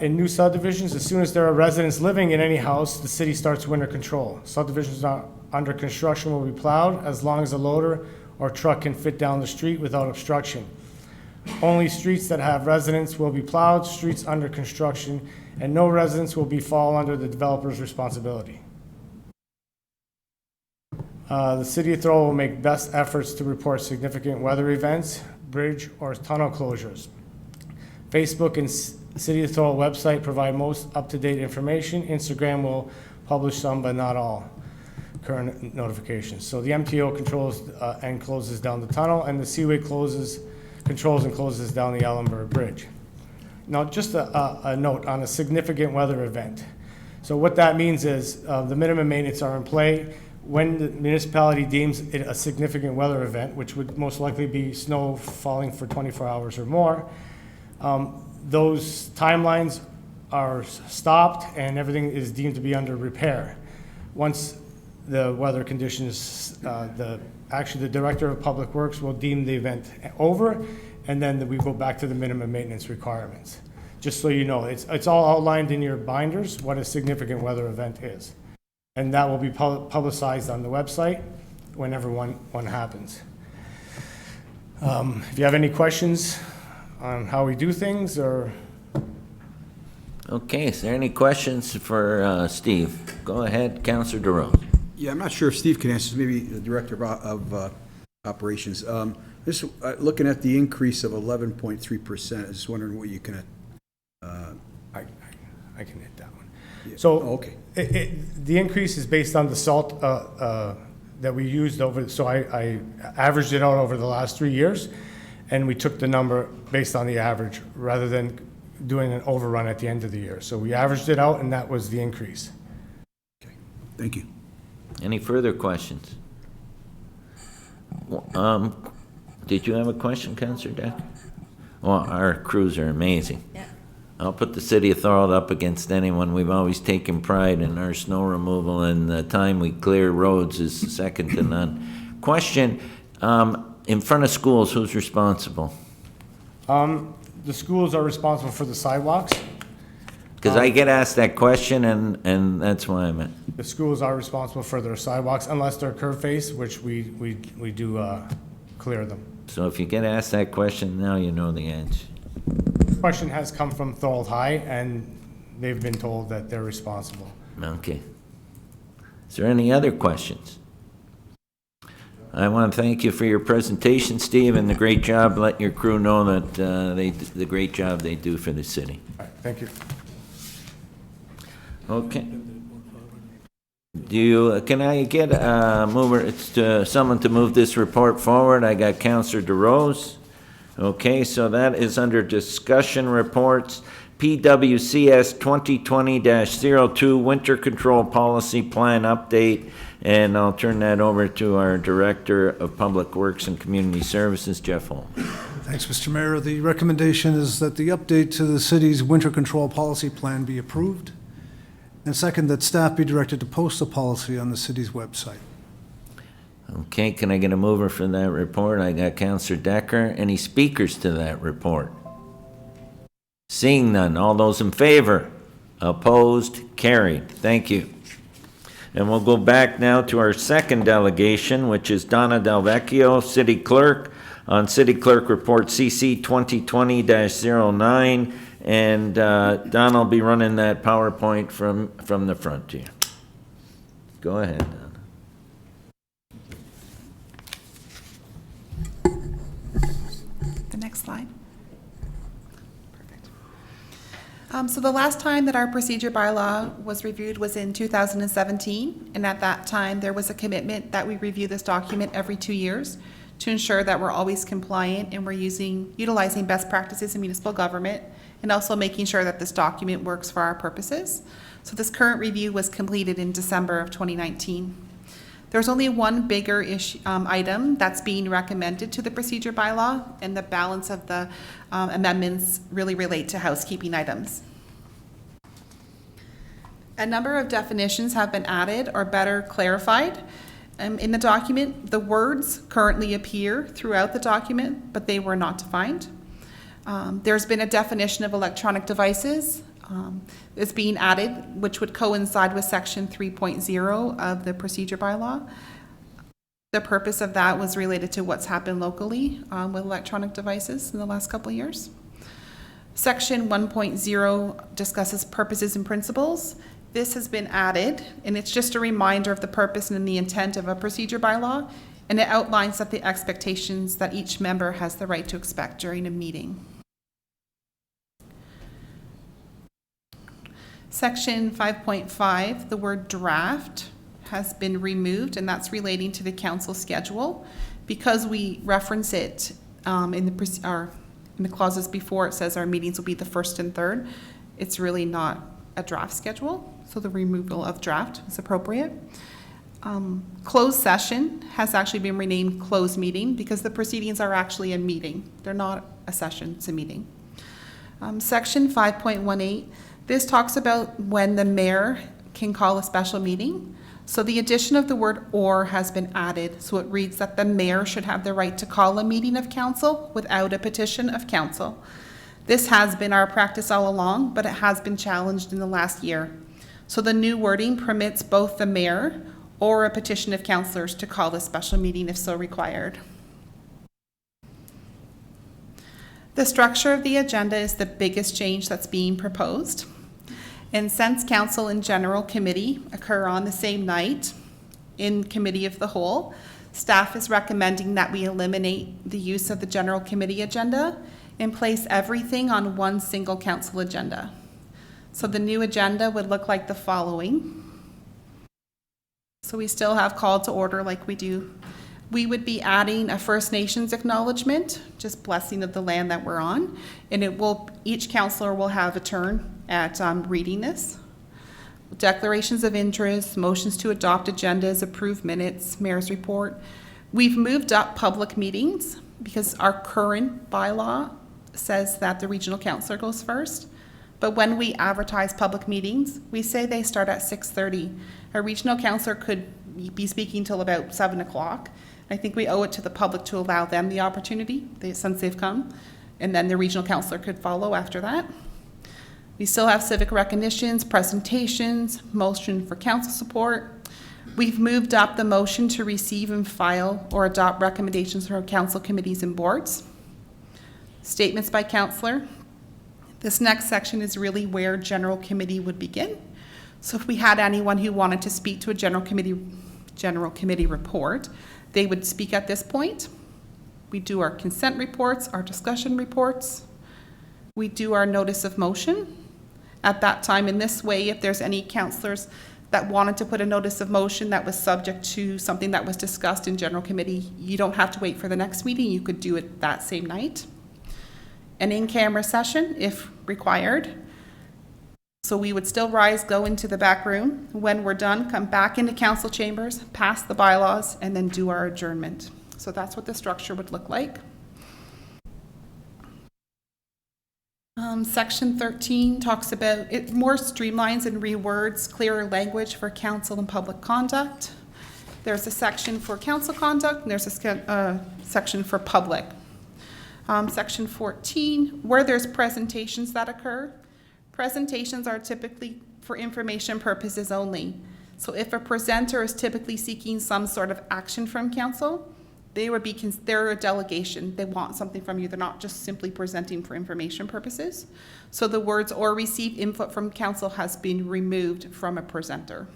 In new subdivisions, as soon as there are residents living in any house, the city starts winter control. Subdivisions not under construction will be plowed as long as a loader or truck can fit down the street without obstruction. Only streets that have residents will be plowed, streets under construction, and no residents will fall under the developer's responsibility. The City of Thorold will make best efforts to report significant weather events, bridge or tunnel closures. Facebook and City of Thorold website provide most up-to-date information. Instagram will publish some, but not all current notifications. So the MTO controls and closes down the tunnel, and the Seaway controls and closes down the Ellenberg Bridge. Now, just a note on a significant weather event. So what that means is the minimum maintenance are in play. When the municipality deems it a significant weather event, which would most likely be snow falling for 24 hours or more, those timelines are stopped and everything is deemed to be under repair. Once the weather conditions, actually the Director of Public Works will deem the event over, and then we go back to the minimum maintenance requirements. Just so you know, it's all outlined in your binders what a significant weather event is. And that will be publicized on the website whenever one happens. If you have any questions on how we do things, or... Okay, is there any questions for Steve? Go ahead, Councilor DeRose. Yeah, I'm not sure if Steve can answer, maybe the Director of Operations. Just looking at the increase of 11.3%, I was just wondering what you can... I can hit that one. Yeah. So, oh, okay. The increase is based on the salt that we used over, so I averaged it out over the last 3 years, and we took the number based on the average rather than doing an overrun at the end of the year. So we averaged it out, and that was the increase. Okay, thank you. Any further questions? Did you have a question, Councilor Deck? Well, our crews are amazing. Yeah. I'll put the City of Thorold up against anyone. We've always taken pride in our snow removal, and the time we clear roads is second to none. Question, in front of schools, who's responsible? The schools are responsible for the sidewalks. Because I get asked that question, and that's why I'm at. The schools are responsible for their sidewalks unless they're curve face, which we do clear them. So if you get asked that question, now you know the answer. The question has come from Thorold High, and they've been told that they're responsible. Okay. Is there any other questions? I want to thank you for your presentation, Steve, and the great job. Let your crew know that the great job they do for the city. All right, thank you. Okay. Can I get a mover? It's someone to move this report forward. I got Councilor DeRose. Okay, so that is under discussion reports. PWCS 2020-02 Winter Control Policy Plan Update, and I'll turn that over to our Director of Public Works and Community Services, Jeff Holmes. Thanks, Mr. Mayor. The recommendation is that the update to the city's winter control policy plan be approved. And second, that staff be directed to post the policy on the city's website. Okay, can I get a mover for that report? I got Councilor Decker. Any speakers to that report? Seeing none, all those in favor? Opposed? Carried. Thank you. And we'll go back now to our second delegation, which is Donna Del Vecchio, City Clerk, on City Clerk Report CC 2020-09. And Donna will be running that PowerPoint from the front here. Go ahead, Donna. The next slide. So the last time that our procedure bylaw was reviewed was in 2017, and at that time there was a commitment that we review this document every 2 years to ensure that we're always compliant and we're utilizing best practices in municipal government and also making sure that this document works for our purposes. So this current review was completed in December of 2019. There's only one bigger item that's being recommended to the procedure bylaw, and the balance of the amendments really relate to housekeeping items. A number of definitions have been added or better clarified in the document. The words currently appear throughout the document, but they were not defined. There's been a definition of electronic devices is being added, which would coincide with section 3.0 of the procedure bylaw. The purpose of that was related to what's happened locally with electronic devices in the last couple of years. Section 1.0 discusses purposes and principles. This has been added, and it's just a reminder of the purpose and the intent of a procedure bylaw, and it outlines that the expectations that each member has the right to expect during a meeting. Section 5.5, the word draft has been removed, and that's relating to the council schedule. Because we reference it in the clauses before, it says our meetings will be the first and third. It's really not a draft schedule, so the removal of draft is appropriate. Closed session has actually been renamed closed meeting because the proceedings are actually a meeting. They're not a session, it's a meeting. Section 5.18, this talks about when the mayor can call a special meeting. So the addition of the word "or" has been added, so it reads that the mayor should have the right to call a meeting of council without a petition of council. This has been our practice all along, but it has been challenged in the last year. So the new wording permits both the mayor or a petition of councilors to call a special meeting if so required. The structure of the agenda is the biggest change that's being proposed. And since council and general committee occur on the same night in committee of the whole, staff is recommending that we eliminate the use of the general committee agenda and place everything on one single council agenda. So the new agenda would look like the following. So we still have call to order like we do. We would be adding a First Nations acknowledgement, just blessing of the land that we're on, and each councillor will have a turn at reading this. Declarations of interest, motions to adopt agendas, approve minutes, mayor's report. We've moved up public meetings because our current bylaw says that the regional councillor goes first. But when we advertise public meetings, we say they start at 6:30. A regional councillor could be speaking till about 7 o'clock. I think we owe it to the public to allow them the opportunity, since they've come, and then the regional councillor could follow after that. We still have civic recognitions, presentations, motion for council support. We've moved up the motion to receive and file or adopt recommendations from council committees and boards. Statements by councillor. This next section is really where general committee would begin. So if we had anyone who wanted to speak to a general committee report, they would speak at this point. We do our consent reports, our discussion reports. We do our notice of motion. At that time, in this way, if there's any councillors that wanted to put a notice of motion that was subject to something that was discussed in general committee, you don't have to wait for the next meeting. You could do it that same night. An in-camera session, if required. So we would still rise, go into the back room. When we're done, come back into council chambers, pass the bylaws, and then do our adjournment. So that's what the structure would look like. Section 13 talks about it more streamlines and rewords clearer language for council and public conduct. There's a section for council conduct, and there's a section for public. Section 14, where there's presentations that occur. Presentations are typically for information purposes only. So if a presenter is typically seeking some sort of action from council, they're a delegation. They want something from you. They're not just simply presenting for information purposes. So the words "or receive input from council" has been removed from a presenter,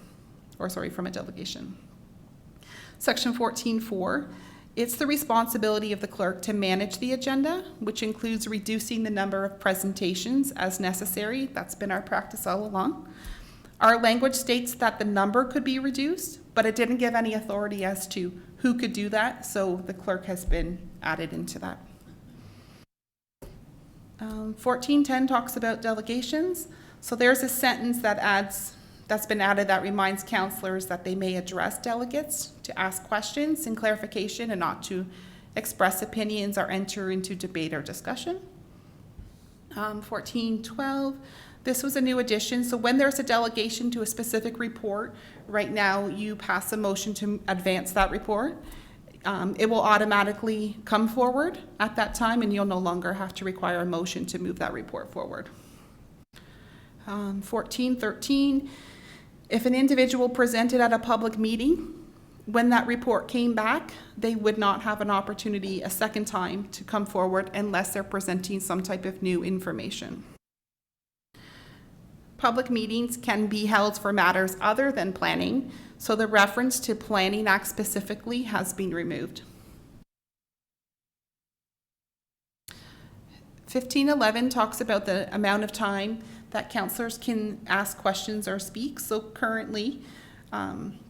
from a delegation. Section 14.4, it's the responsibility of the clerk to manage the agenda, which includes reducing the number of presentations as necessary. That's been our practice all along. Our language states that the number could be reduced, but it didn't give any authority as to who could do that, so the clerk has been added into that. 1410 talks about delegations. So there's a sentence that's been added that reminds councilors that they may address delegates to ask questions and clarification and not to express opinions or enter into debate or discussion. 1412, this was a new addition. So when there's a delegation to a specific report, right now you pass a motion to advance that report. It will automatically come forward at that time, and you'll no longer have to require a motion to move that report forward. 1413, if an individual presented at a public meeting, when that report came back, they would not have an opportunity a second time to come forward unless they're presenting some type of new information. Public meetings can be held for matters other than planning, so the reference to Planning Act specifically has been removed. 1511 talks about the amount of time that councilors can ask questions or speak. So currently,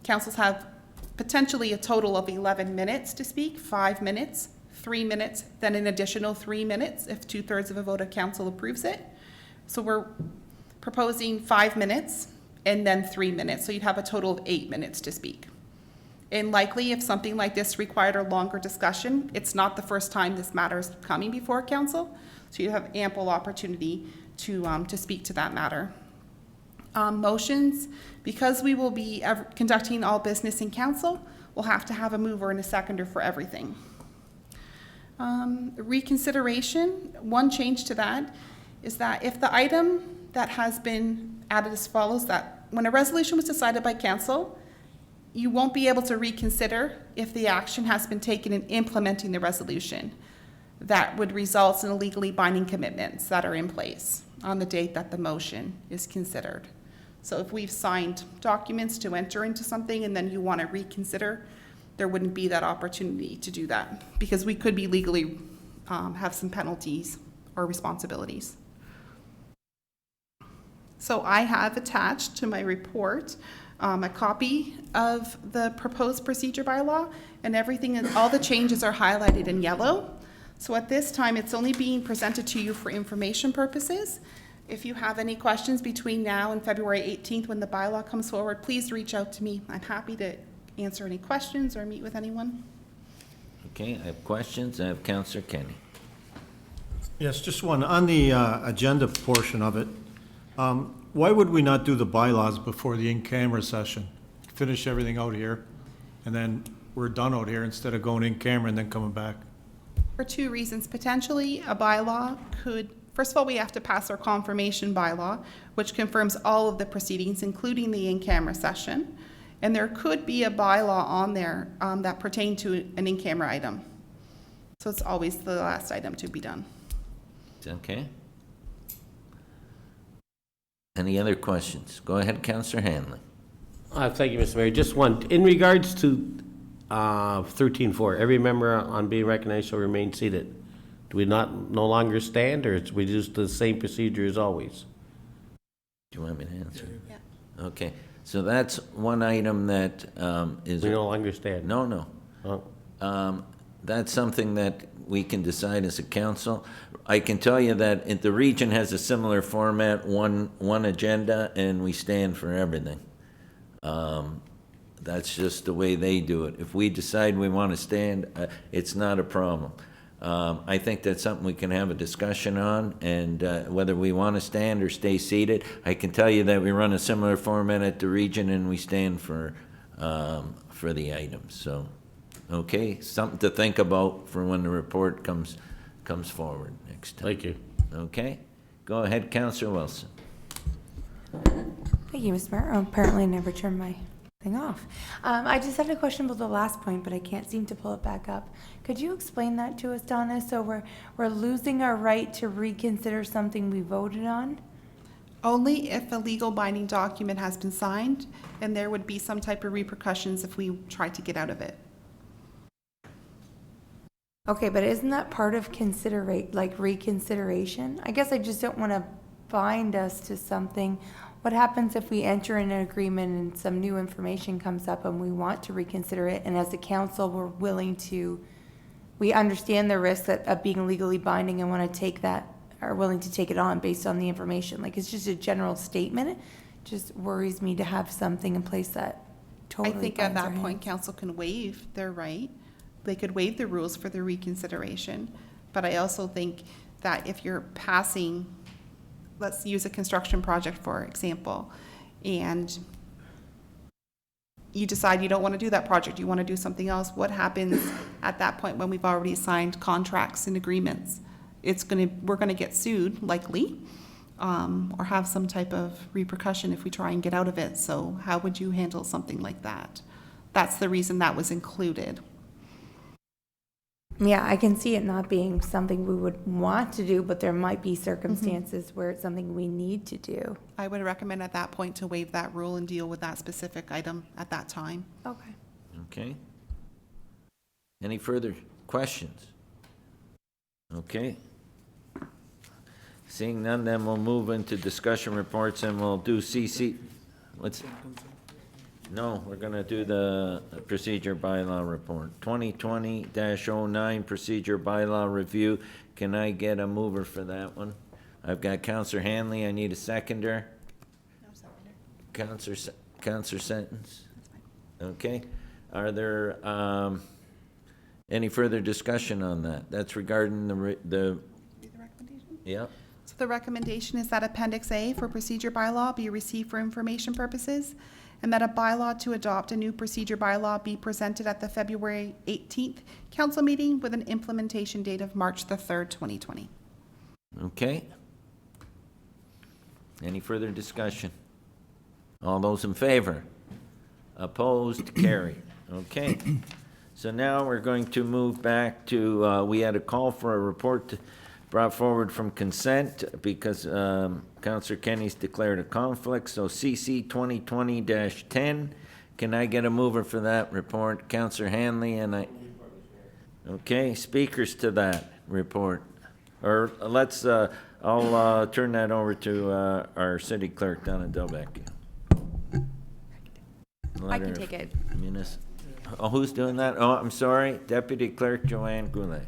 councils have potentially a total of 11 minutes to speak, 5 minutes, 3 minutes, then an additional 3 minutes if 2/3 of a vote of council approves it. So we're proposing 5 minutes and then 3 minutes. So you'd have a total of 8 minutes to speak. And likely, if something like this required a longer discussion, it's not the first time this matter is coming before council. So you have ample opportunity to speak to that matter. Motions, because we will be conducting all business in council, we'll have to have a mover and a seconder for everything. Reconsideration, one change to that is that if the item that has been added as follows, that when a resolution was decided by council, you won't be able to reconsider if the action has been taken in implementing the resolution. That would result in legally binding commitments that are in place on the date that the motion is considered. So if we've signed documents to enter into something and then you want to reconsider, there wouldn't be that opportunity to do that because we could be legally have some penalties or responsibilities. So I have attached to my report a copy of the proposed procedure bylaw, and all the changes are highlighted in yellow. So at this time, it's only being presented to you for information purposes. If you have any questions between now and February 18th when the bylaw comes forward, please reach out to me. I'm happy to answer any questions or meet with anyone. Okay, I have questions. I have Councillor Kenny. Yes, just one. On the agenda portion of it, why would we not do the bylaws before the in-camera session? Finish everything out here, and then we're done out here instead of going in-camera and then coming back? For two reasons. Potentially, a bylaw could, first of all, we have to pass our confirmation bylaw, which confirms all of the proceedings, including the in-camera session. And there could be a bylaw on there that pertain to an in-camera item. So it's always the last item to be done. Okay. Any other questions? Go ahead, Councillor Hanley. Thank you, Mr. Mayor. Just one. In regards to 13.4, every member on being recognized shall remain seated. Do we no longer stand, or we just the same procedure as always? Do you want me to answer? Yeah. Okay, so that's one item that is... We no longer stand. No. Oh. That's something that we can decide as a council. I can tell you that the region has a similar format, one agenda, and we stand for everything. That's just the way they do it. If we decide we want to stand, it's not a problem. I think that's something we can have a discussion on, and whether we want to stand or stay seated. I can tell you that we run a similar format at the region, and we stand for the items. So, okay, something to think about for when the report comes forward next time. Thank you. Okay, go ahead, Councillor Wilson. Thank you, Mr. Mayor. Apparently I never turned my thing off. I just had a question about the last point, but I can't seem to pull it back up. Could you explain that to us, Donna? So we're losing our right to reconsider something we voted on? Only if a legal binding document has been signed, and there would be some type of repercussions if we tried to get out of it. Okay, but isn't that part of reconsideration? I guess I just don't want to bind us to something. What happens if we enter in an agreement and some new information comes up and we want to reconsider it, and as a council we're willing to, we understand the risk of being legally binding and want to take that are willing to take it on based on the information. Like, it's just a general statement. Just worries me to have something in place that I totally think at binds our that point, hands. council can waive their right. They could waive the rules for the reconsideration. But I also think that if you're passing, let's use a construction project, for example, and you decide you don't want to do that project, you want to do something else, what happens at that point when we've already signed contracts and agreements? We're gonna get sued, likely, or have some type of repercussion if we try and get out of it. So how would you handle something like that? That's the reason that was included. Yeah, I can see it not being something we would want to do, but there might be circumstances where it's something we need to do. I would recommend at that point to waive that rule and deal with that specific item at that time. Okay. Okay. Any further questions? Okay. Seeing none, then we'll move into discussion reports and we'll do CC. No, we're gonna do the procedure bylaw report. 2020-09 procedure bylaw review. Can I get a mover for that one? I've got Counselor Hanley. I need a seconder. No seconder. Counselor Sentence. Okay. Are there any further discussion on that? That's regarding the Read the recommendation? Yep. So the recommendation is that Appendix A for procedure bylaw be received for information purposes, and that a bylaw to adopt a new procedure bylaw be presented at the February 18th council meeting with an implementation date of March the 3rd, 2020. Okay. Any further discussion? All those in favor? Opposed? Carried. Okay. So now we're going to move back to, we had a call for a report brought forward from consent because Councillor Kenny's declared a conflict. So CC 2020-10, can I get a mover for that report? Councillor Hanley and I. Okay, speakers to that report. Or let's, I'll turn that over to our city clerk, Donna Delbecq. I can take it. Oh, who's doing that? Oh, I'm sorry, Deputy Clerk Joanne Goulet.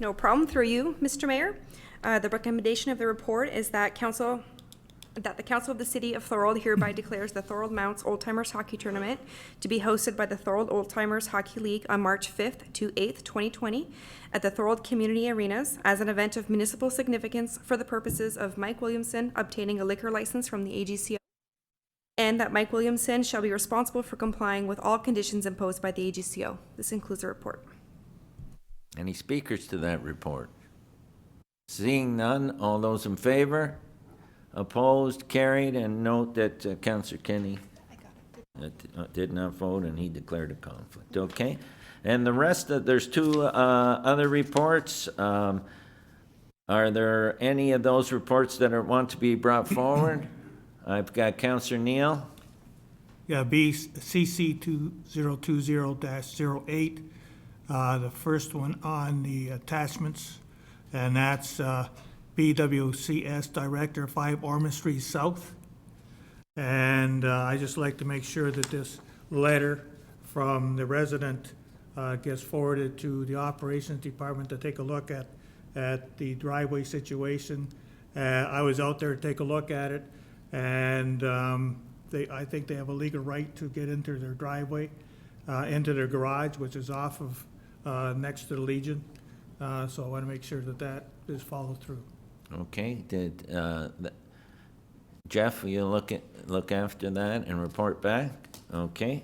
No problem. Through you, Mr. Mayor. The recommendation of the report is that the Council of the City of Thorold hereby declares the Thorold Mounts Old Timers Hockey Tournament to be hosted by the Thorold Old Timers Hockey League on March 5th to 8th, 2020 at the Thorold Community Arenas as an event of municipal significance for the purposes of Mike Williamson obtaining a liquor license from the AGCO, and that Mike Williamson shall be responsible for complying with all conditions imposed by the AGCO. This includes the report. Any speakers to that report? Seeing none, all those in favor? Opposed, carried, and note that Councillor Kenny did not vote and he declared a conflict, okay? And the rest of, there's two other reports. Are there any of those reports that want to be brought forward? I've got Councillor Neal. Yeah, CC 2020-08. The first one on the attachments, and that's BWCS Director, 5 Ormond Street South. And I just like to make sure that this letter from the resident gets forwarded to the Operations Department to take a look at the driveway situation. I was out there to take a look at it, and I think they have a legal right to get into their driveway, into their garage, which is off of next to the Legion. So I want to make sure that that is followed through. Okay, Jeff, will you look after that and report back? Okay,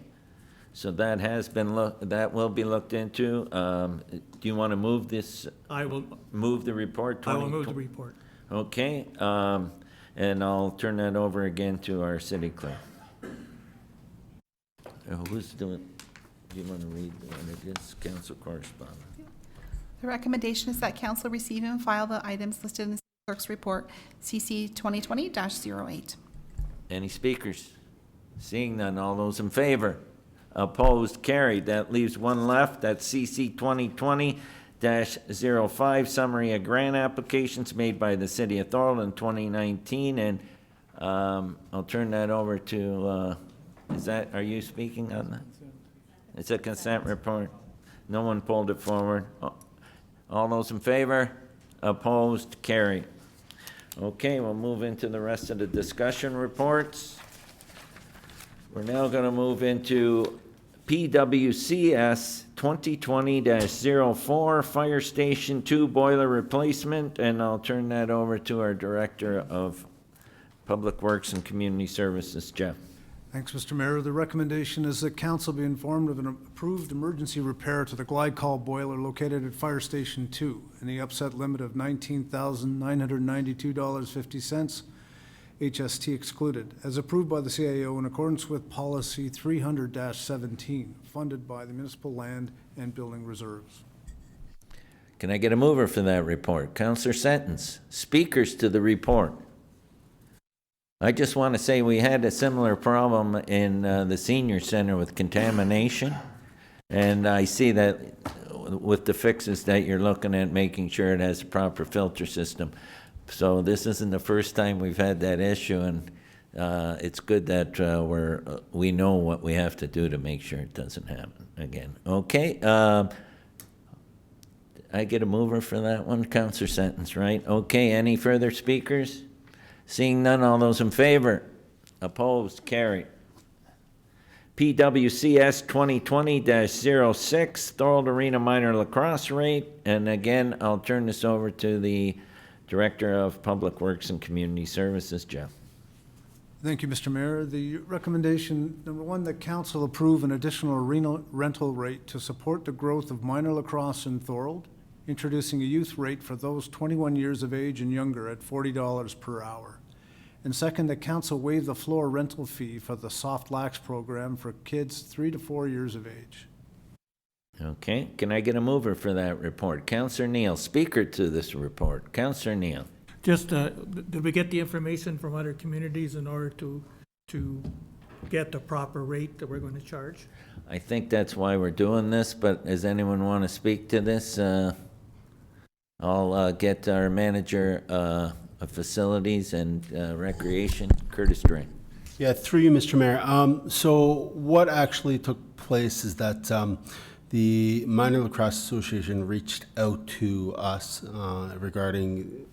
so that has been that will be looked into. Do you want to move this? I will move the report. I will move the report. Okay, and I'll turn that over again to our city clerk. Who's doing? Do you want to read one of this council correspondence? The recommendation is that council receive and file the items listed in the clerk's report, CC 2020-08. Any speakers? Seeing none, all those in favor? Opposed, carried. That leaves one left. That's CC 2020-05, summary of grant applications made by the City of Thorold in 2019. And I'll turn that over to, are you speaking on that? It's a consent report. No one pulled it forward. All those in favor? Opposed? Carried. Okay, we'll move into the rest of the discussion reports. We're now going to move into PWCS 2020-04, Fire Station 2 boiler replacement, and I'll turn that over to our Director of Public Works and Community Services, Jeff. Thanks, Mr. Mayor. The recommendation is that council be informed of an approved emergency repair to the glycol boiler located at Fire Station 2 in the upset limit of $19,992.50, HST excluded, as approved by the CAO in accordance with Policy 300-17, funded by the Municipal Land and Building Reserves. Can I get a mover for that report? Councillor Sentence. Speakers to the report. I just want to say we had a similar problem in the senior center with contamination. And I see that with the fixes that you're looking at, making sure it has a proper filter system. So this isn't the first time we've had that issue, and it's good that we know what we have to do to make sure it doesn't happen again. Okay. I get a mover for that one, Councillor Sentence, right? Okay, any further speakers? Seeing none, all those in favor? Opposed? Carried. PWCS 2020-06, Thorold Arena Minor Lacrosse Rate. And again, I'll turn this over to the Director of Public Works and Community Services, Jeff. Thank you, Mr. Mayor. The recommendation, number one, that council approve an additional arena rental rate to support the growth of minor lacrosse in Thorold, introducing a youth rate for those 21 years of age and younger at $40 per hour. And second, that council waive the floor rental fee for the Soft Lax program for kids 3 to 4 years of age. Okay, can I get a mover for that report? Councillor Neal, speaker to this report. Councillor Neal. Just, did we get the information from other communities in order to get the proper rate that we're going to charge? I think that's why we're doing this, but does anyone want to speak to this? I'll get our manager of facilities and recreation, Curtis Drain. Yeah, through you, Mr. Mayor. So what actually took place is that the Minor Lacrosse Association reached out to us regarding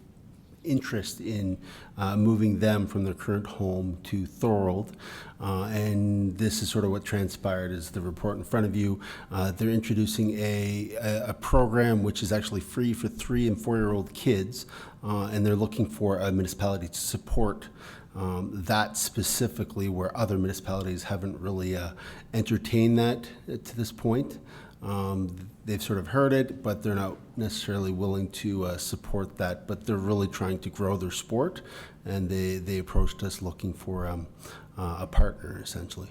interest in moving them from their current home to Thorold. And this is sort of what transpired is the report in front of you. They're introducing a program which is actually free for 3 and 4-year-old kids, and they're looking for a municipality to support that specifically, where other municipalities haven't really entertained that to this point. They've sort of heard it, but they're not necessarily willing to support that, but they're really trying to grow their sport, and they approached us looking for a partner, essentially.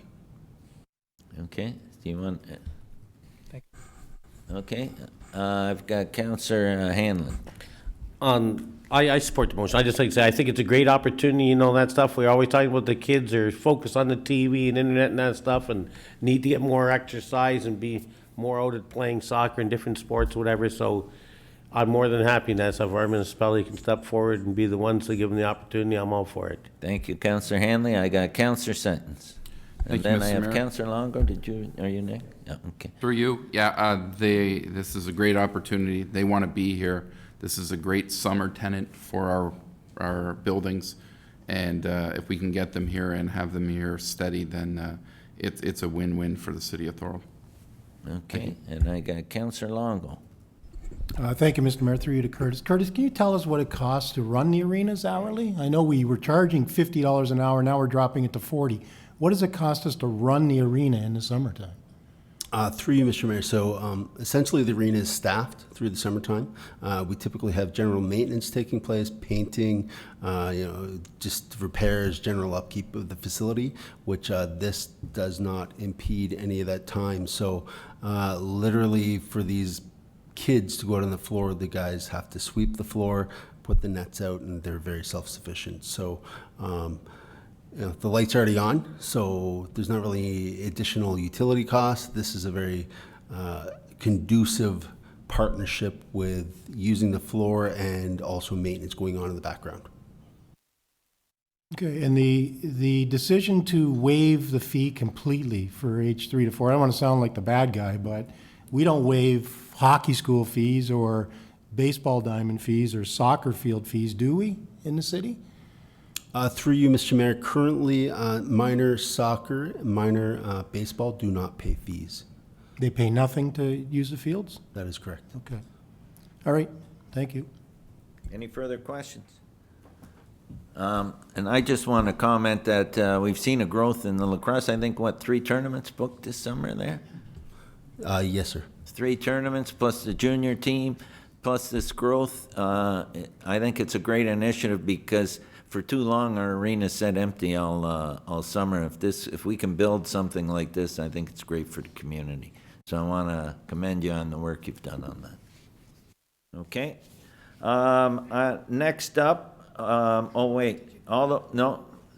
Okay, do you want? Thank you. Okay, I've got Councillor Hanlon. I support the motion. I just like to say, I think it's a great opportunity, you know, that stuff. We're always talking about the kids are focused on the TV and internet and that stuff and need to get more exercise and be more out at playing soccer and different sports, whatever. So I'm more than happy that if our municipality can step forward and be the ones to give them the opportunity, I'm all for it. Thank you, Councillor Hanley. I got Councillor Sentence. And then I have Councillor Longo. Are you next? Yeah, okay. Through you, yeah, this is a great opportunity. They want to be here. This is a great summer tenant for our buildings, and if we can get them here and have them here steady, then it's a win-win for the city of Thorold. Okay, and I got Councillor Longo. Thank you, Mr. Mayor. Through you to Curtis. Curtis, can you tell us what it costs to run the arenas hourly? I know we were charging $50 an hour. Now we're dropping it to $40. What does it cost us to run the arena in the summertime? Through you, Mr. Mayor. So essentially the arena is staffed through the summertime. We typically have general maintenance taking place, painting, just repairs, general upkeep of the facility, which this does not impede any of that time. So literally for these kids to go out on the floor, the guys have to sweep the floor, put the nets out, and they're very self-sufficient. So the light's already on, so there's not really additional utility costs. This is a very conducive partnership with using the floor and also maintenance going on in the background. Okay, and the decision to waive the fee completely for age 3 to 4, I don't want to sound like the bad guy, but we don't waive hockey school fees or baseball diamond fees or soccer field fees, do we? in the city? Through you, Mr. Mayor, currently minor soccer, minor baseball do not pay fees. They pay nothing to use the fields? That is correct. Okay. All right, thank you. Any further questions? And I just want to comment that we've seen a growth in the lacrosse. I think, 3 tournaments booked this summer there? Yes, sir. 3 tournaments plus the junior team, plus this growth. I think it's a great initiative because for too long our arena sat empty all summer. If we can build something like this, I think it's great for the community. So I want to commend you on the work you've done on that. Okay. Next up, no,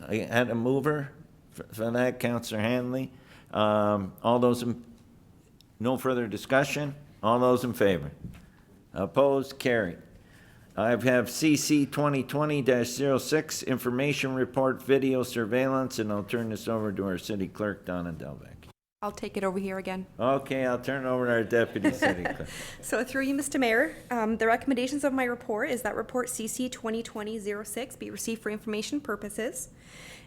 I had a mover for that, Councillor Hanley. No further discussion? All those in favor? Opposed? Carried. I have CC 2020-06, Information Report Video Surveillance, and I'll turn this over to our City Clerk, Donna Delbeck. I'll take it over here again. Okay, I'll turn it over to our Deputy City Clerk. So through you, Mr. Mayor, the recommendations of my report is that report CC 2020-06 be received for information purposes,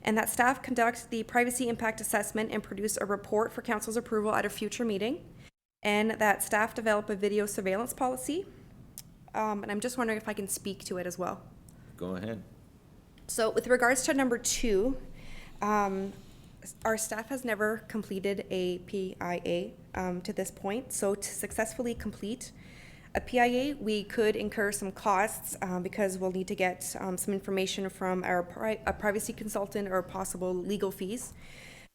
and that staff conduct the privacy impact assessment and produce a report for council's approval at a future meeting, and that staff develop a video surveillance policy. And I'm just wondering if I can speak to it as well. Go ahead. So with regards to number 2, our staff has never completed a PIA to this point. So to successfully complete a PIA, we could incur some costs because we'll need to get some information from a privacy consultant or possible legal fees.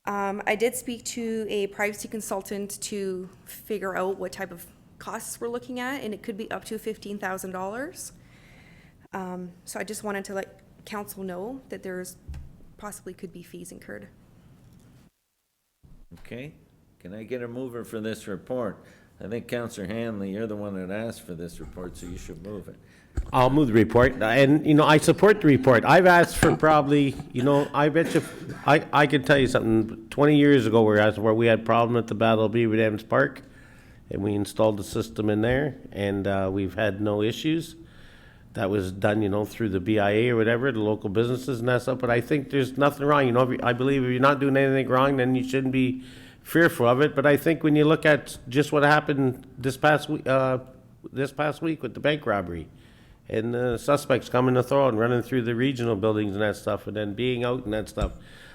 I did speak to a privacy consultant to figure out what type of costs we're looking at, and it could be up to $15,000. So I just wanted to let council know that there's possibly could be fees incurred. Okay, can I get a mover for this report? I think Councillor Hanley, you're the one that asked for this report, so you should move it. I'll move the report, and, I support the report. I've asked for probably, I bet you, I could tell you something, 20 years ago, where we had a problem at the Battle of Beaver Dams Park, and we installed the system in there, and we've had no issues. That was done, through the BIA or whatever, the local businesses and that stuff, but I think there's nothing wrong, I believe if you're not doing anything wrong, then you shouldn't be fearful of it, but I think when you look at just what happened this past week with the bank robbery, and the suspects coming to Thorold and running through the regional buildings and that stuff, and then being out and that stuff,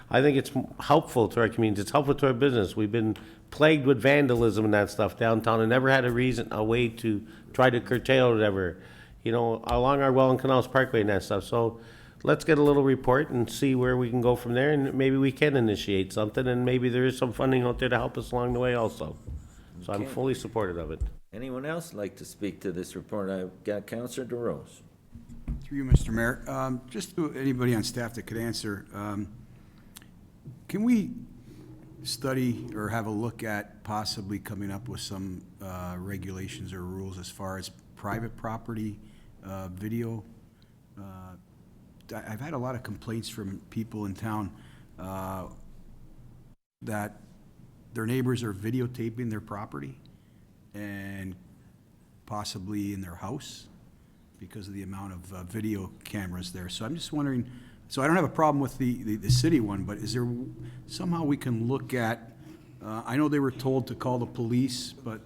I think it's helpful to our communities, it's helpful to our business. We've been plagued with vandalism and that stuff downtown and never had a way to try to curtail whatever, along our Welland Canals Parkway and that stuff. So let's get a little report and see where we can go from there, and maybe we can initiate something, and maybe there is some funding out there to help us along the way also. So I'm fully supportive of it. Anyone else like to speak to this report? I've got Councillor DeRose. Through you, Mr. Mayor, just to anybody on staff that could answer, can we study or have a look at possibly coming up with some regulations or rules as far as private property video? I've had a lot of complaints from people in town that their neighbors are videotaping their property and possibly in their house because of the amount of video cameras there. So I'm just wondering, so I don't have a problem with the city one, but is there somehow we can look at, I know they were told to call the police, but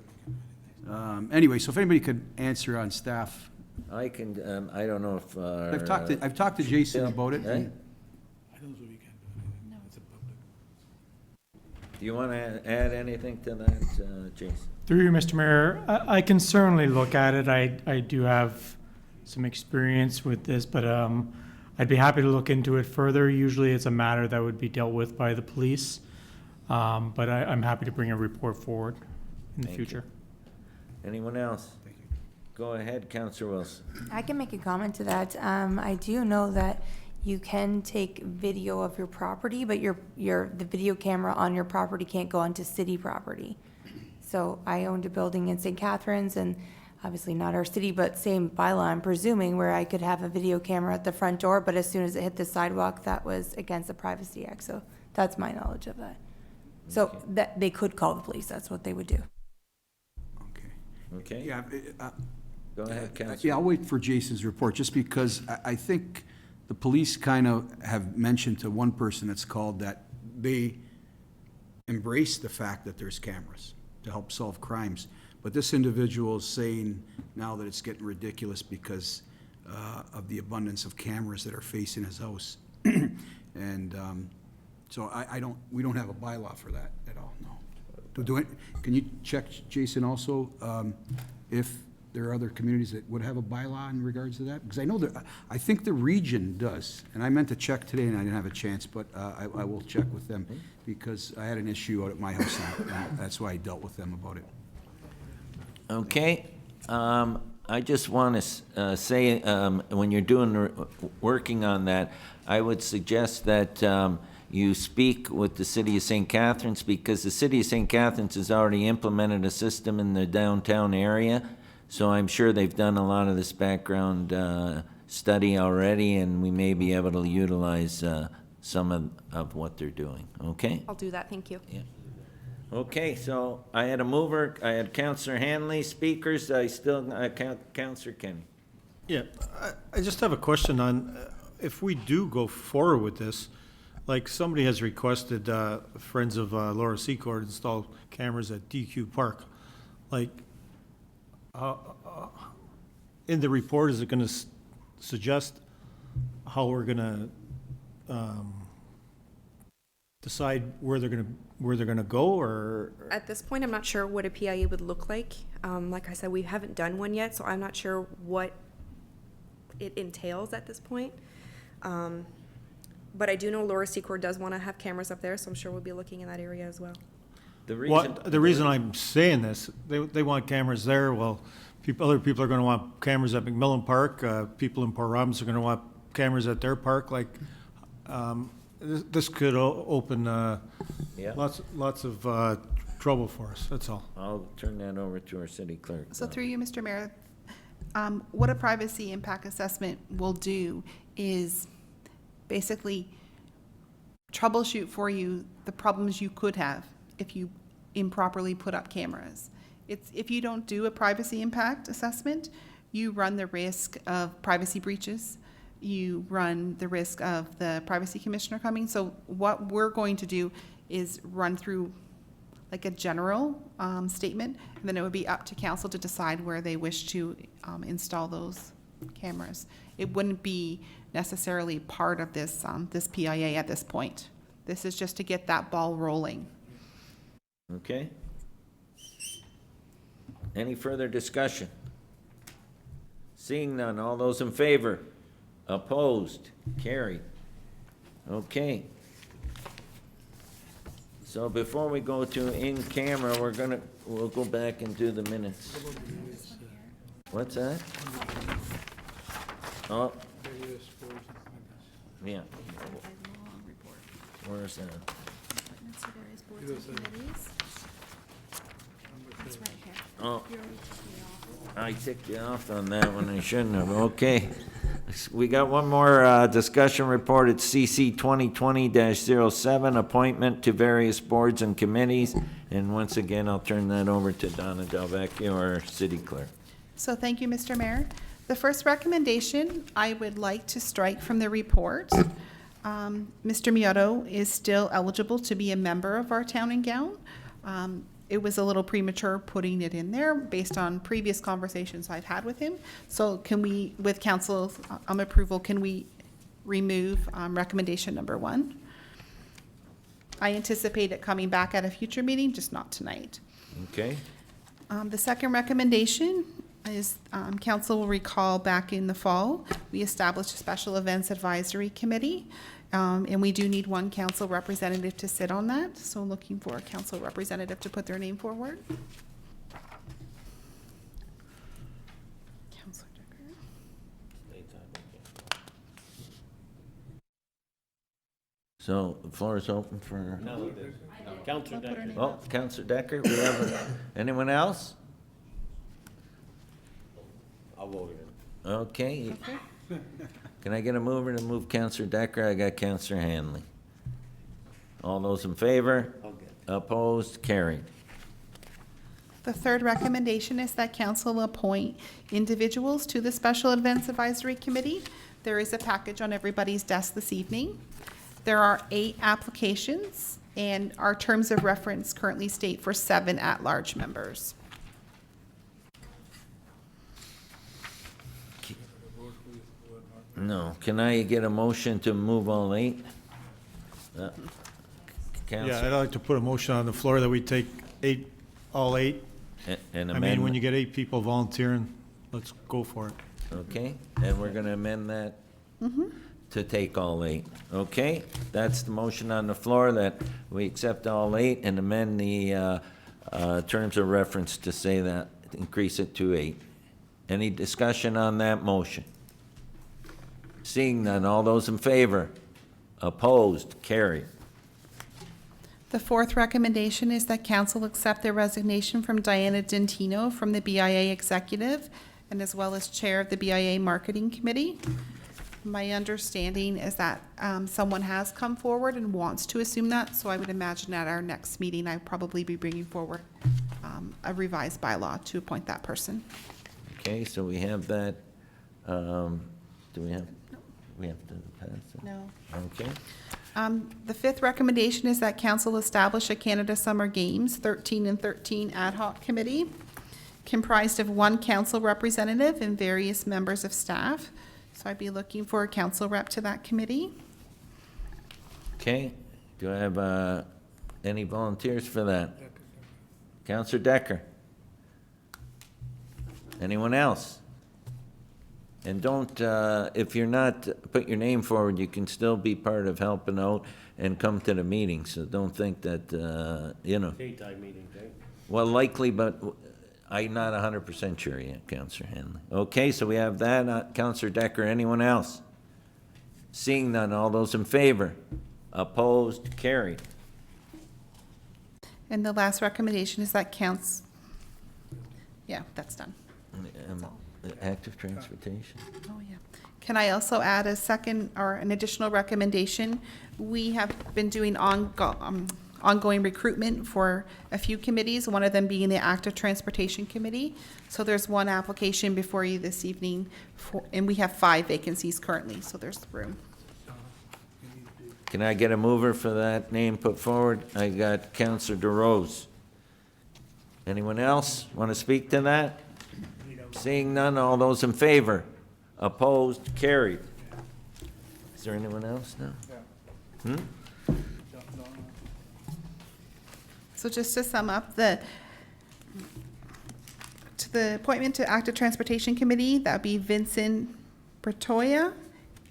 anyway, so if anybody could answer on staff. I can, I don't know if. I've talked to Jason about it. Eh? Do you want to add anything to that, Jason? Through you, Mr. Mayor, I can certainly look at it. I do have some experience with this, but I'd be happy to look into it further. Usually it's a matter that would be dealt with by the police, but I'm happy to bring a report forward in the future. Anyone else? Go ahead, Councillor Wilson. I can make a comment to that. I do know that you can take video of your property, but the video camera on your property can't go onto city property. So I owned a building in St. Catharines, and obviously not our city, but same bylaw, I'm presuming, where I could have a video camera at the front door, but as soon as it hit the sidewalk, that was against the Privacy Act. So that's my knowledge of that. So that they could call the police. That's what they would do. Okay. Yeah. Go ahead, Councillor. Yeah, I'll wait for Jason's report, just because I think the police kind of have mentioned to one person that's called that they embrace the fact that there's cameras to help solve crimes. But this individual is saying now that it's getting ridiculous because of the abundance of cameras that are facing his house. And so we don't have a bylaw for that at all, no. Can you check, Jason, also, if there are other communities that would have a bylaw in regards to that? Because I know that, I think the region does, and I meant to check today and I didn't have a chance, but I will check with them because I had an issue out at my house and that's why I dealt with them about it. Okay, I just want to say, when you're working on that, I would suggest that you speak with the City of St. Catharines, because the City of St. Catharines has already implemented a system in the downtown area, so I'm sure they've done a lot of this background study already, and we may be able to utilize some of what they're doing, okay? I'll do that, thank you. Yeah. Okay, so I had a mover, I had Councillor Hanley, speakers, I still, Councillor Kenny. Yeah, I just have a question on, if we do go forward with this, like somebody has requested, Friends of Laura Secord install cameras at DQ Park. Like, in the report, is it gonna suggest how we're gonna decide where they're gonna go, or? At this point, I'm not sure what a PIA would look like. Like I said, we haven't done one yet, so I'm not sure what it entails at this point. But I do know Laura Secord does want to have cameras up there, so I'm sure we'll be looking in that area as well. The reason I'm saying this, they want cameras there. Well, other people are going to want cameras at McMillan Park. People in Port Robinson are going to want cameras at their park. Like, this could open lots of trouble for us. That's all. I'll turn that over to our city clerk. So through you, Mr. Mayor, what a privacy impact assessment will do is basically troubleshoot for you the problems you could have if you improperly put up cameras. If you don't do a privacy impact assessment, you run the risk of privacy breaches. You run the risk of the privacy commissioner coming. So what we're going to do is run through like a general statement, and then it would be up to council to decide where they wish to install those cameras. It wouldn't be necessarily part of this this PIA at this point. This is just to get that ball rolling. Okay. Any further discussion? Seeing none, all those in favor? Opposed? Carried. Okay. So before we go to in camera, we'll go back and do the minutes. What's that? Oh. Yeah. Where's that? Oh, I ticked you off on that one, I shouldn't have. Okay. We got one more discussion report. It's CC 2020-07, appointment to various boards and committees. And once again, I'll turn that over to Donna Delvecchio, our city clerk. So thank you, Mr. Mayor. The first recommendation I would like to strike from the report. Mr. Miotto is still eligible to be a member of our town and gown. It was a little premature putting it in there based on previous conversations I've had with him. So can we, with council's approval, can we remove recommendation number 1? I anticipate it coming back at a future meeting, just not tonight. Okay. The second recommendation is, council will recall back in the fall, we established a special events advisory committee. And we do need one council representative to sit on that. So looking for a council representative to put their name forward. Councilor Decker. So the floor is open for. No, Councilor Decker. Oh, Councilor Decker. We have anyone else? I'll vote it. Okay. Can I get a mover to move Councilor Decker? I got Councilor Hanley. All those in favor? Opposed? Carried. The third recommendation is that council appoint individuals to the Special Events Advisory Committee. There is a package on everybody's desk this evening. There are 8 applications, and our terms of reference currently state for 7 at-large members. No. Can I get a motion to move all 8? Yeah, I'd like to put a motion on the floor that we take all 8. And I mean, when you get 8 people volunteering, let's go for it. Okay, and we're gonna amend that to take all 8. Okay, that's the motion on the floor, that we accept all 8 and amend the terms of reference to say that, increase it to 8. Any discussion on that motion? Seeing none, all those in favor? Opposed? Carried. The 4th recommendation is that council accept the resignation from Diana Dentino from the BIA Executive and as well as Chair of the BIA Marketing Committee. My understanding is that someone has come forward and wants to assume that, so I would imagine at our next meeting, I'd probably be bringing forward a revised bylaw to appoint that person. Okay, so we have that, do we have, we have to pass it? No. Okay. The 5th recommendation is that council establish a Canada Summer Games 13 and 13 ad hoc committee comprised of 1 council representative and various members of staff. So I'd be looking for a council rep to that committee. Okay, do I have any volunteers for that? Counselor Decker? Anyone else? And don't, if you're not, put your name forward, you can still be part of helping out and come to the meeting, so don't think that, you know. Daytime meetings, eh? Well, likely, but I'm not 100% sure yet, Counselor Henley. Okay, so we have that. Counselor Decker, anyone else? Seeing none, all those in favor? Opposed? Carried. And the last recommendation is that yeah, that's done. Active transportation. Oh, yeah. Can I also add a second or an additional recommendation? We have been doing ongoing recruitment for a few committees, one of them being the Active Transportation Committee. So there's 1 application before you this evening, and we have 5 vacancies currently, so there's room. Can I get a mover for that name put forward? I got Counselor DeRose. Anyone else want to speak to that? Seeing none, all those in favor? Opposed? Carried. Is there anyone else now? So just to sum up, the appointment to Active Transportation Committee, that would be Vincent Bertoya,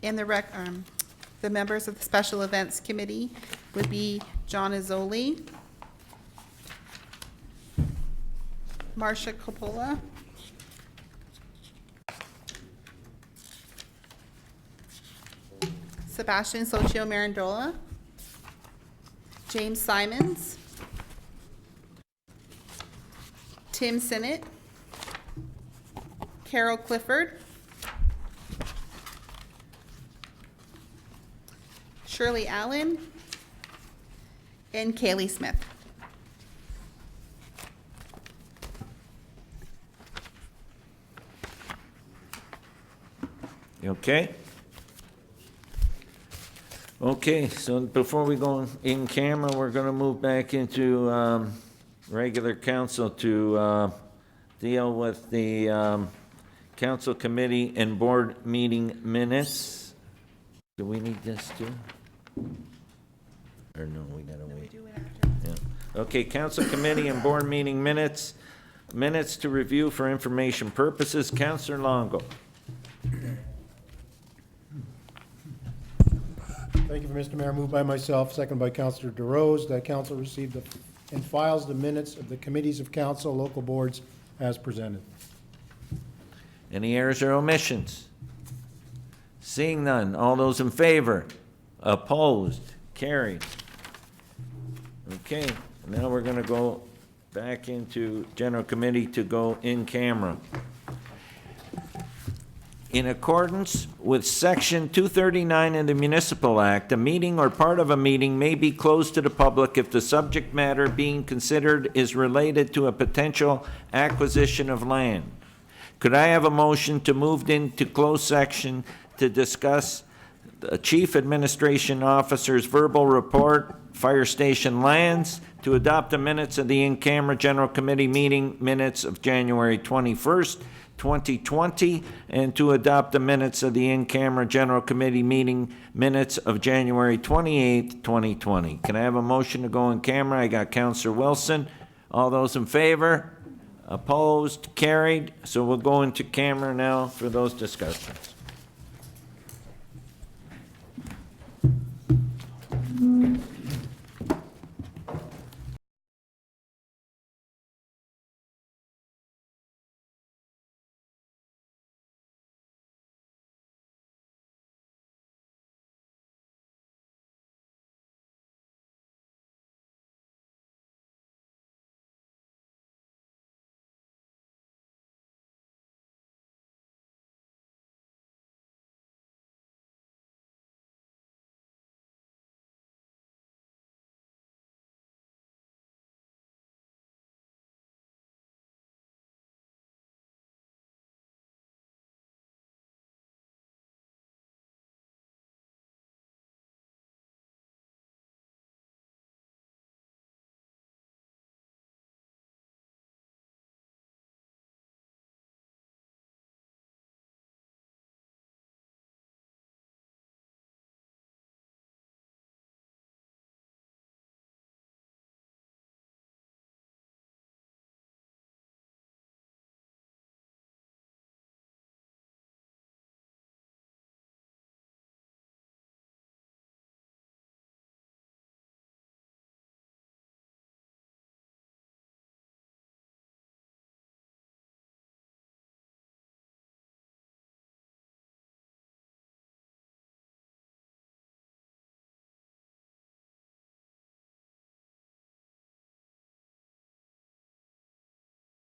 and the members of the Special Events Committee would be John Azzoli, Marcia Coppola, Sebastian Socio Marandola, James Simons, Tim Sinnott, Carol Clifford, Shirley Allen, and Kaylee Smith. You okay? Okay, so before we go in camera, we're gonna move back into regular council to deal with the council committee and board meeting minutes. Do we need this too? Or no, we gotta wait? Yeah. Okay, council committee and board meeting minutes. Minutes to review for information purposes. Councilor Longo. Thank you, Mr. Mayor. Moved by myself, second by Councilor DeRose, that council received and files the minutes of the committees of council, local boards as presented. Any errors or omissions? Seeing none, all those in favor? Opposed? Carried. Okay, now we're gonna go back into general committee to go in camera. In accordance with Section 239 of the Municipal Act, a meeting or part of a meeting may be closed to the public if the subject matter being considered is related to a potential acquisition of land. Could I have a motion to move into closed section to discuss the Chief Administration Officer's verbal report, Fire Station Lands, to adopt the minutes of the in-camera General Committee meeting minutes of January 21st, 2020, and to adopt the minutes of the in-camera General Committee meeting minutes of January 28th, 2020. Can I have a motion to go in camera? I got Councilor Wilson. All those in favor? Opposed? Carried. So we'll go into camera now for those discussions.